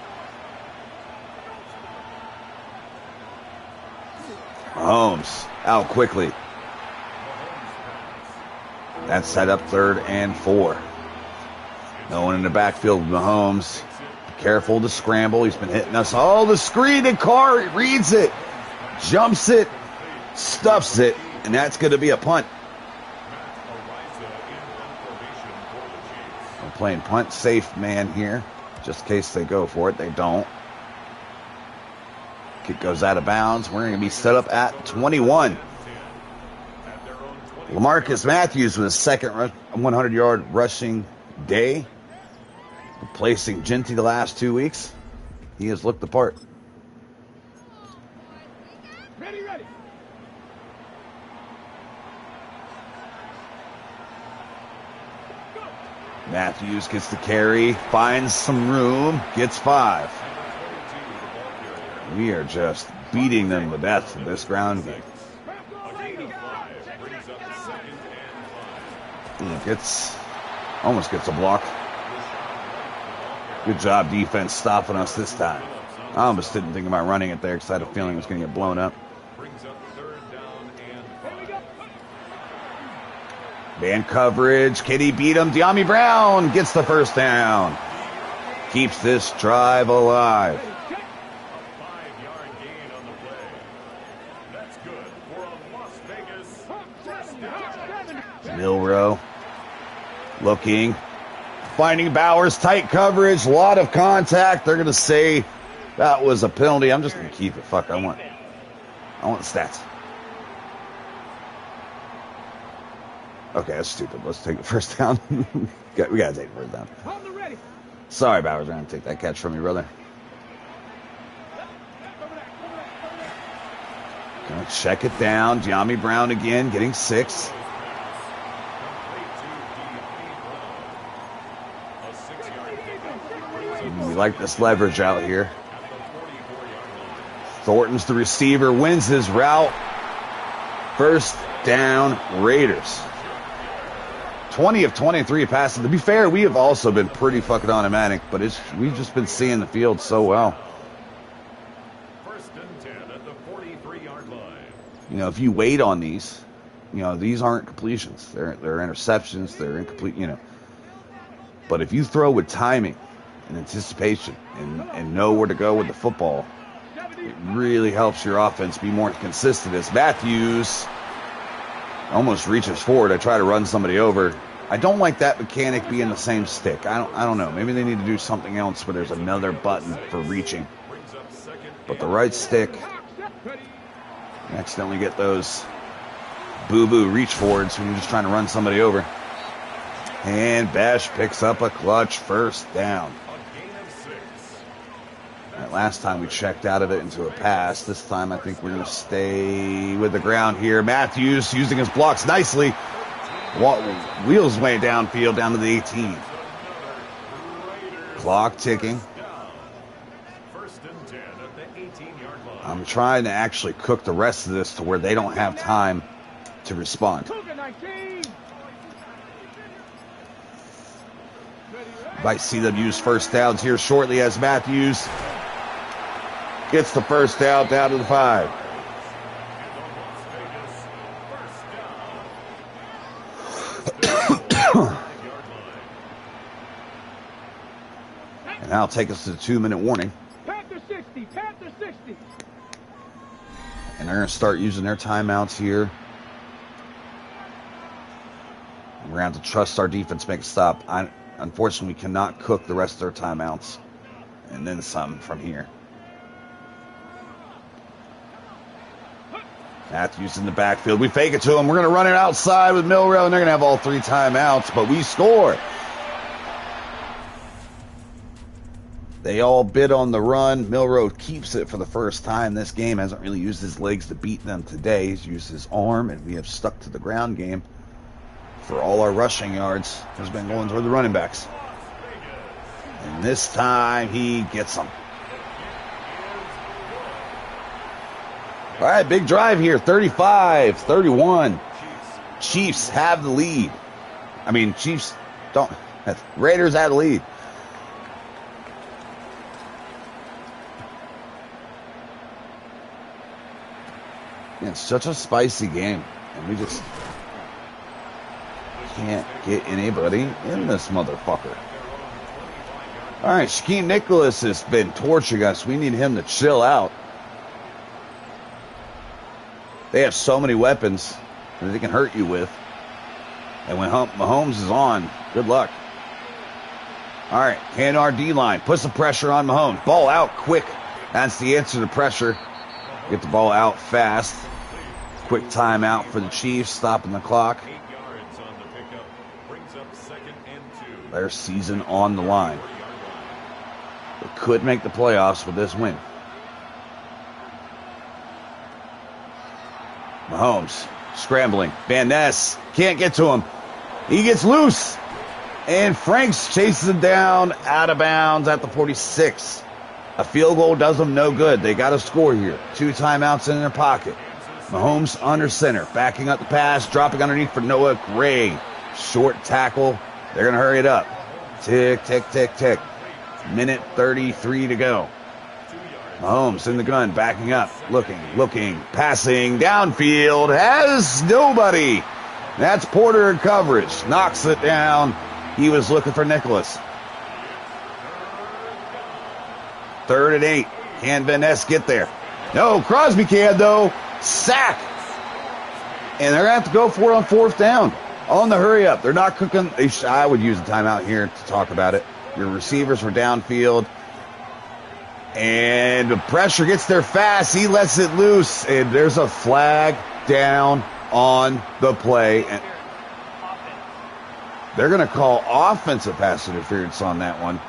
Mahomes out quickly. That set up 3rd and 4. No one in the backfield. Mahomes. Careful to scramble. He's been hitting us. Oh, the screen, and Carr reads it. Jumps it. Stuffs it. And that's going to be a punt. We're playing punt safe man here. Just in case they go for it. They don't. Kick goes out of bounds. We're going to be set up at 21. LaMarcus Matthews with his second 100-yard rushing day. Replacing Ginty the last 2 weeks. He has looked the part. Ready. Matthews gets the carry, finds some room, gets 5. We are just beating them to death in this ground game. Almost gets a block. Good job, defense, stopping us this time. I almost didn't think about running it there because I had a feeling it was going to get blown up. Man coverage. Can he beat him? De'Ami Brown gets the first down. Keeps this drive alive. A 5-yard gain on the play. That's good for a Las Vegas first down. Milrow looking. Finding Bowers, tight coverage, a lot of contact. They're going to say that was a penalty. I'm just going to keep it. Fuck, I want the stats. Okay, that's stupid. Let's take the first down. We got to take the first down. Sorry, Bowers. I'm going to take that catch from you, brother. Going to check it down. De'Ami Brown again, getting 6. We like this leverage out here. Thornton's the receiver, wins his route. First down, Raiders. 20 of 23 passes. To be fair, we have also been pretty fucking automatic, but we've just been seeing the field so well. First and 10 at the 43-yard line. You know, if you wait on these, these aren't completions. They're interceptions. They're incomplete, But if you throw with timing and anticipation and know where to go with the football, it really helps your offense be more consistent. As Matthews almost reaches forward, I try to run somebody over. I don't like that mechanic being the same stick. I don't know. Maybe they need to do something else where there's another button for reaching. But the right stick, you accidentally get those boo-boo reach forwards when you're just trying to run somebody over. And Bash picks up a clutch first down. That last time we checked out of it into a pass. This time I think we're going to stay with the ground here. Matthews using his blocks nicely. Wheels way downfield down to the 18. Clock ticking. I'm trying to actually cook the rest of this to where they don't have time to respond. Might see them use first downs here shortly as Matthews gets the first down to the 5. And that'll take us to the 2-minute warning. Panther 60, Panther 60. And they're going to start using their timeouts here. We're going to have to trust our defense to make a stop. Unfortunately, we cannot cook the rest of their timeouts. And then some from here. Matthews in the backfield. We fake it to him. We're going to run it outside with Milrow, and they're going to have all 3 timeouts, but we score. They all bid on the run. Milrow keeps it for the first time this game. Hasn't really used his legs to beat them today. He's used his arm, and we have stuck to the ground game for all our rushing yards. Has been going toward the running backs. And this time he gets them. All right, big drive here. 35, 31. Chiefs have the lead. I mean, Chiefs don't. Raiders have the lead. It's such a spicy game, and we just can't get anybody in this motherfucker. All right, Shaquem Nicholas has been torching us. We need him to chill out. They have so many weapons that they can hurt you with. And when Mahomes is on, good luck. All right, hand our D-line. Put some pressure on Mahomes. Ball out quick. That's the answer to pressure. Get the ball out fast. Quick timeout for the Chiefs, stopping the clock. 8 yards on the pickup. Brings up 2nd and 2. Their season on the line. They could make the playoffs with this win. Mahomes scrambling. Van Ness can't get to him. He gets loose. And Franks chases him down out of bounds at the 46. A field goal does them no good. They got to score here. 2 timeouts in their pocket. Mahomes under center. Backing up the pass. Dropping underneath for Noah Gray. Short tackle. They're going to hurry it up. Tick, tick, tick, tick. Minute 33 to go. Mahomes in the gun, backing up, looking, passing, downfield, has nobody. That's Porter in coverage, knocks it down. He was looking for Nicholas. 3rd and 8. Can Van Ness get there? No, Crosby can though. Sack. And they're going to have to go for it on 4th down. On the hurry up. They're not cooking. I would use a timeout here to talk about it. Your receivers were downfield. And the pressure gets there fast. He lets it loose. And there's a flag down on the play. And they're going to call offensive pass interference on that one.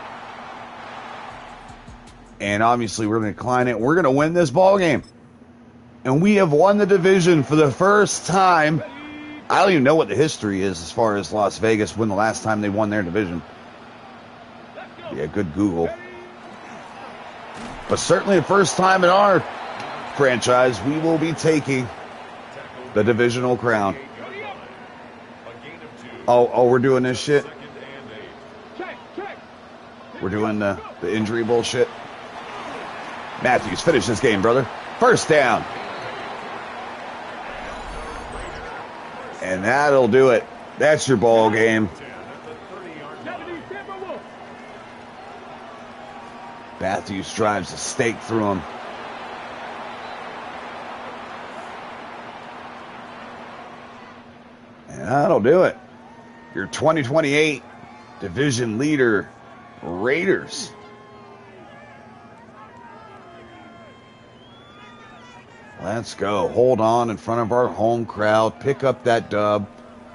And obviously we're going to decline it. We're going to win this ball game. And we have won the division for the first time. I don't even know what the history is as far as Las Vegas when the last time they won their division. Yeah, good Google. But certainly the first time in our franchise, we will be taking the divisional crown. Oh, we're doing this shit? We're doing the injury bullshit? Matthews, finish this game, brother. 1st down. And that'll do it. That's your ball game. Matthews drives a stake through him. And that'll do it. Your 2028 division leader, Raiders. Let's go. Hold on in front of our home crowd. Pick up that dub.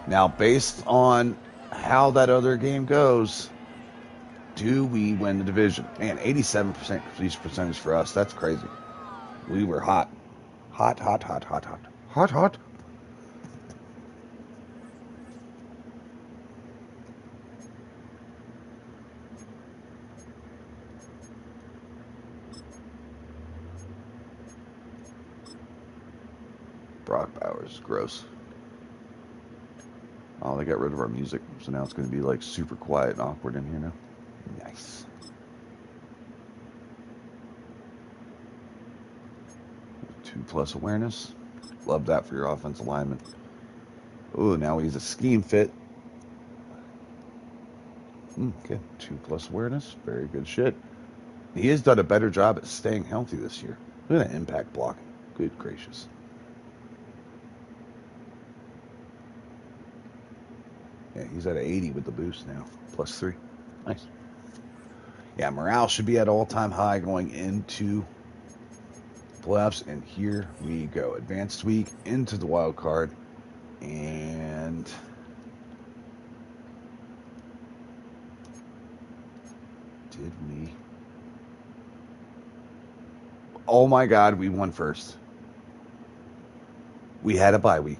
Now, based on how that other game goes, do we win the division? Man, 87% completion percentage for us. That's crazy. We were hot. Hot. Brock Bowers, gross. Oh, they got rid of our music, so now it's going to be like super quiet and awkward in here now. Nice. Two plus awareness. Love that for your offensive lineman. Oh, now he's a scheme fit. Okay, 2 plus awareness. Very good shit. He has done a better job at staying healthy this year. Look at that impact blocking. Good gracious. Yeah, he's at an 80 with the boost now. +3. Nice. Yeah, morale should be at all-time high going into playoffs. And here we go. Advanced week into the wild card. And did we? Oh my God, we won first. We had a bye week.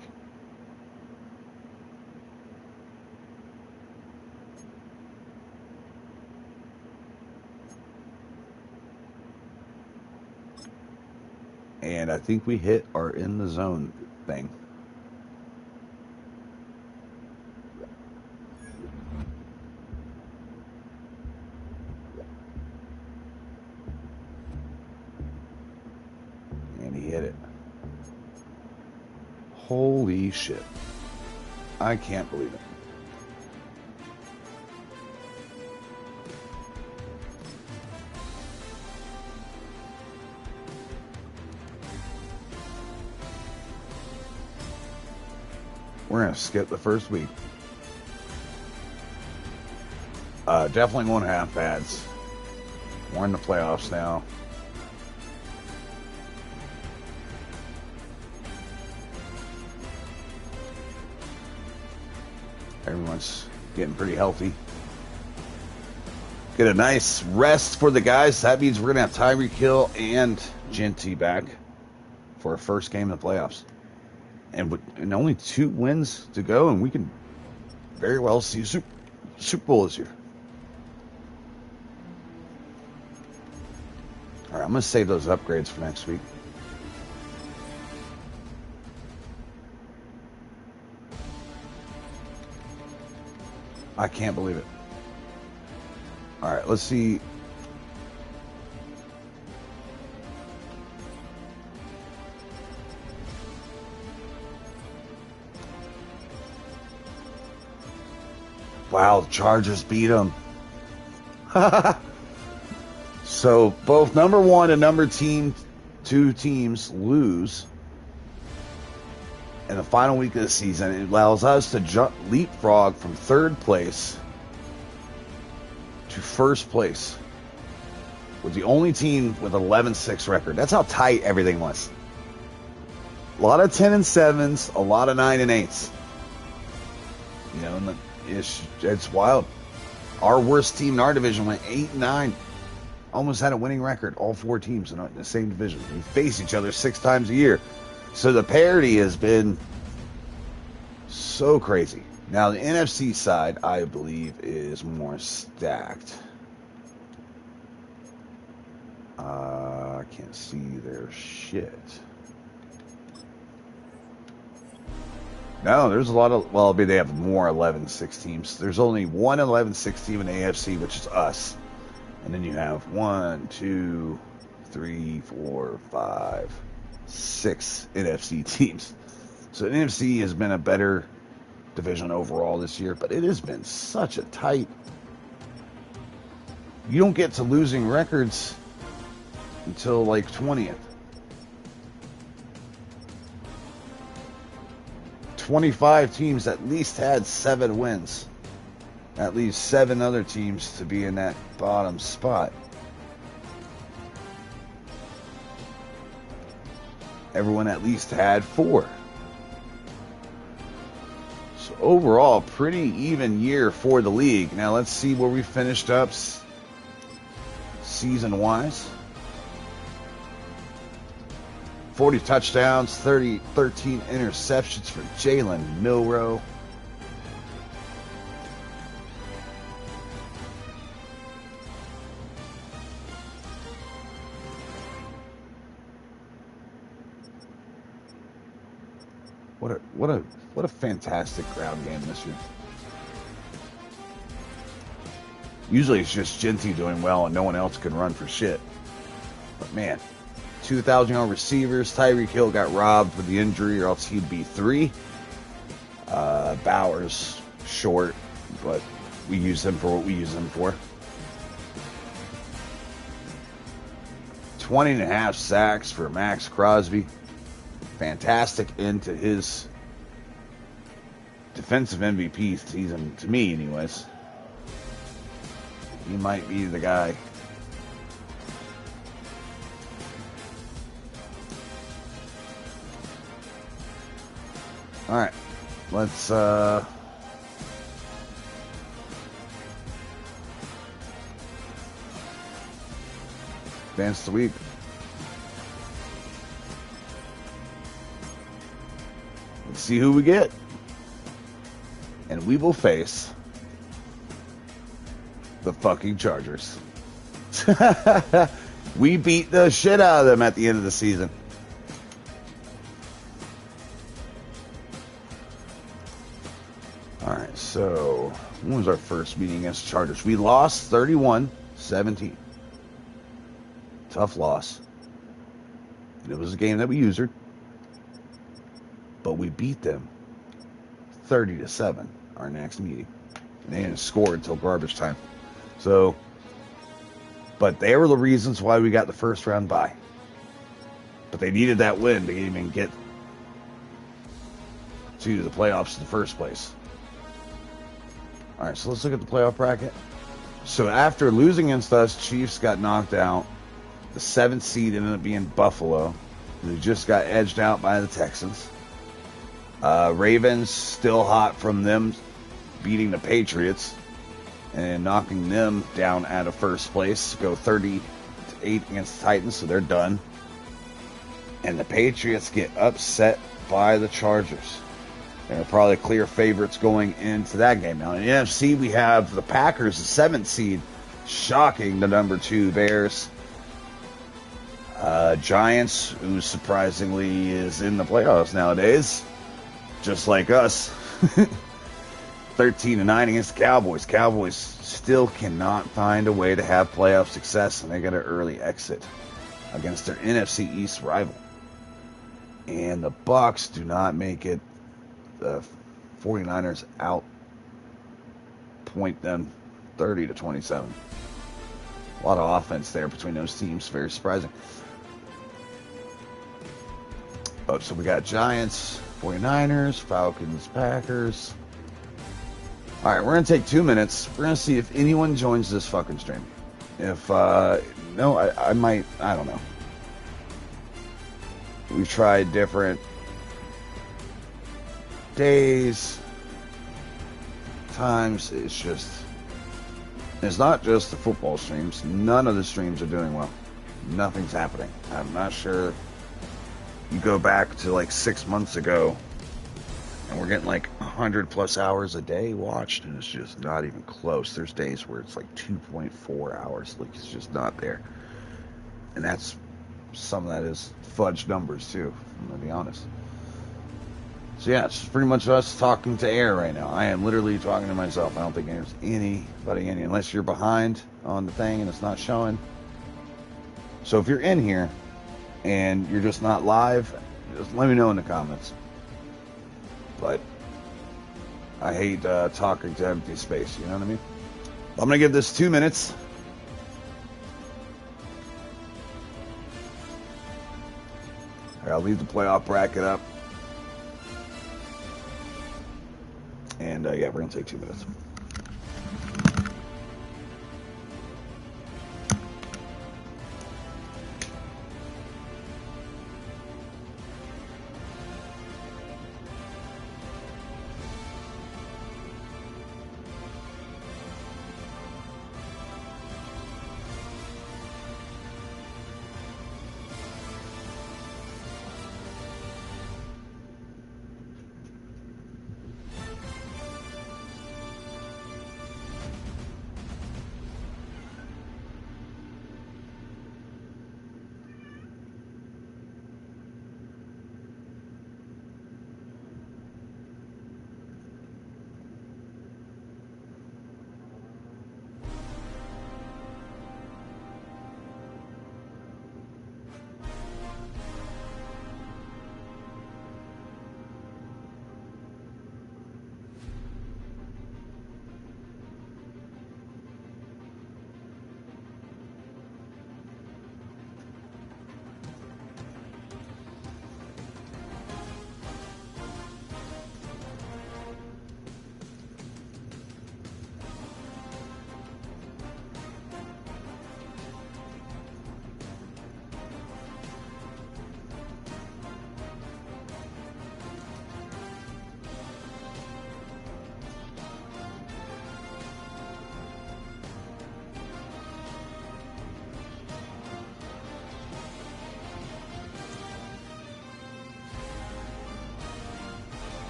And I think we hit our in the zone thing. hit it. Holy shit. I can't believe it. We're going to skip the first week. Definitely going to have pads. We're in the playoffs now. Everyone's getting pretty healthy. Get a nice rest for the guys. That means we're going to have Tyreek Hill and Genty back for our first game of the playoffs. And only 2 wins to go, and we can very well see Super Bowl this year. All right, I'm going to save those upgrades for next week. I can't believe it. All right, let's see. Wow, the Chargers beat them. So both number 1 and number 2 teams lose in the final week of the season. It allows us to leapfrog from 3rd place to 1st place with the only team with an 11-6 record. That's how tight everything was. A lot of 10-7s, a lot of 9-8s. You know, and it's wild. Our worst team in our division went 8-9. Almost had a winning record, all 4 teams in the same division. We face each other 6 times a year. So the parity has been so crazy. Now, the NFC side, I believe, is more stacked. I can't see their shit. No, there's a lot of... Well, maybe they have more 11-6 teams. There's only one 11-6 team in the AFC, which is us. And then you have 1, 2, 3, 4, 5, 6 NFC teams. So the NFC has been a better division overall this year, but it has been such a tight... You don't get to losing records until like 20th. 25 teams at least had 7 wins. That leaves 7 other teams to be in that bottom spot. Everyone at least had 4. So overall, pretty even year for the league. Now let's see where we finished up season-wise. 40 touchdowns, 13 interceptions for Jalen Milroe. What a fantastic ground game this year. Usually it's just Genty doing well and no one else can run for shit. But man, 2,000-yard receivers. Tyreek Hill got robbed with the injury, or else he'd be 3. Bowers short, but we use him for what we use him for. 20.5 sacks for Max Crosby. Fantastic into his defensive MVP season, to me anyways. He might be the guy. All right, let's advance the week. Let's see who we get. And we will face the fucking Chargers. We beat the shit out of them at the end of the season. Alright, so when was our first meeting against the Chargers? We lost 31-17. Tough loss. It was a game that we used, but we beat them 30-7 our next meeting. And they didn't score until garbage time. So, but they were the reasons why we got the first round bye. But they needed that win to even get to the playoffs in the first place. All right, so let's look at the playoff bracket. So after losing against us, Chiefs got knocked out. The 7th seed ended up being Buffalo, who just got edged out by the Texans. Ravens still hot from them beating the Patriots and knocking them down out of first place. Go 30-8 against the Titans, so they're done. And the Patriots get upset by the Chargers. They're probably clear favorites going into that game. Now in the NFC, we have the Packers, the 7th seed, shocking the number 2 Bears. Giants, who surprisingly is in the playoffs nowadays, just like us. 13-9 against the Cowboys. Cowboys still cannot find a way to have playoff success, and they got an early exit against their NFC East rival. And the Bucs do not make it. The 49ers outpoint them 30-27. A lot of offense there between those teams. Very surprising. Oh, so we got Giants, 49ers, Falcons, Packers. All right, we're going to take 2 minutes. We're going to see if anyone joins this fucking stream. If, no, I might, I don't know. We've tried different days, times. It's not just the football streams. None of the streams are doing well. Nothing's happening. I'm not sure. You go back to like 6 months ago, and we're getting like 100+ hours a day watched, and it's just not even close. There's days where it's like 2.4 hours. Like, it's just not there. And that's, some of that is fudged numbers too, I'm going to be honest. So yeah, it's pretty much us talking to air right now. I am literally talking to myself. I don't think there's anybody in here, unless you're behind on the thing and it's not showing. So if you're in here and you're just not live, just let me know in the comments. But I hate talking to empty space, you know what I mean? I'm going to give this 2 minutes. I'll leave the playoff bracket up. And yeah, we're going to take 2 minutes.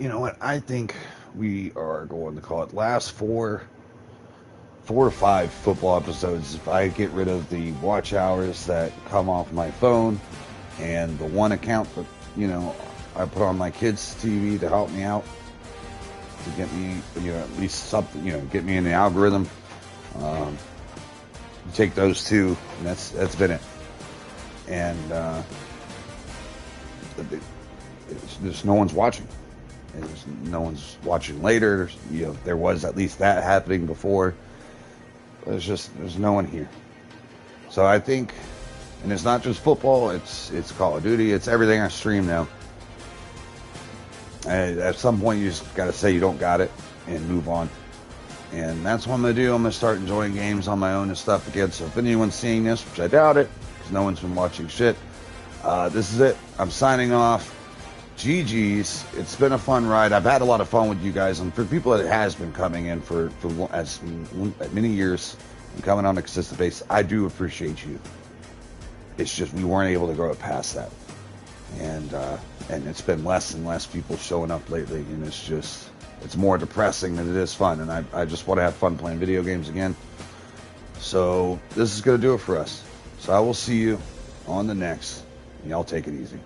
You know what? I think we are going to call it last four 4 or 5 football episodes if I get rid of the watch hours that come off my phone and the one account that, I put on my kids' TV to help me out, to get me, at least something, get me in the algorithm. Take those two, and that's been it. And there's no one's watching. There's no one's watching later. There was at least that happening before. But there's no one here. So I think, and it's not just football, it's Call of Duty, it's everything I stream now. And at some point you just got to say you don't got it and move on. And that's what I'm going to do. I'm going to start enjoying games on my own and stuff again. So if anyone's seeing this, which I doubt it, because no one's been watching shit, this is it. I'm signing off. GG's. It's been a fun ride. I've had a lot of fun with you guys. And for people that has been coming in for as many years and coming on a consistent basis, I do appreciate you. It's just we weren't able to grow it past that. And it's been less and less people showing up lately. And it's more depressing than it is fun. And I just want to have fun playing video games again. So this is going to do it for us. So I will see you on the next. Y'all take it easy.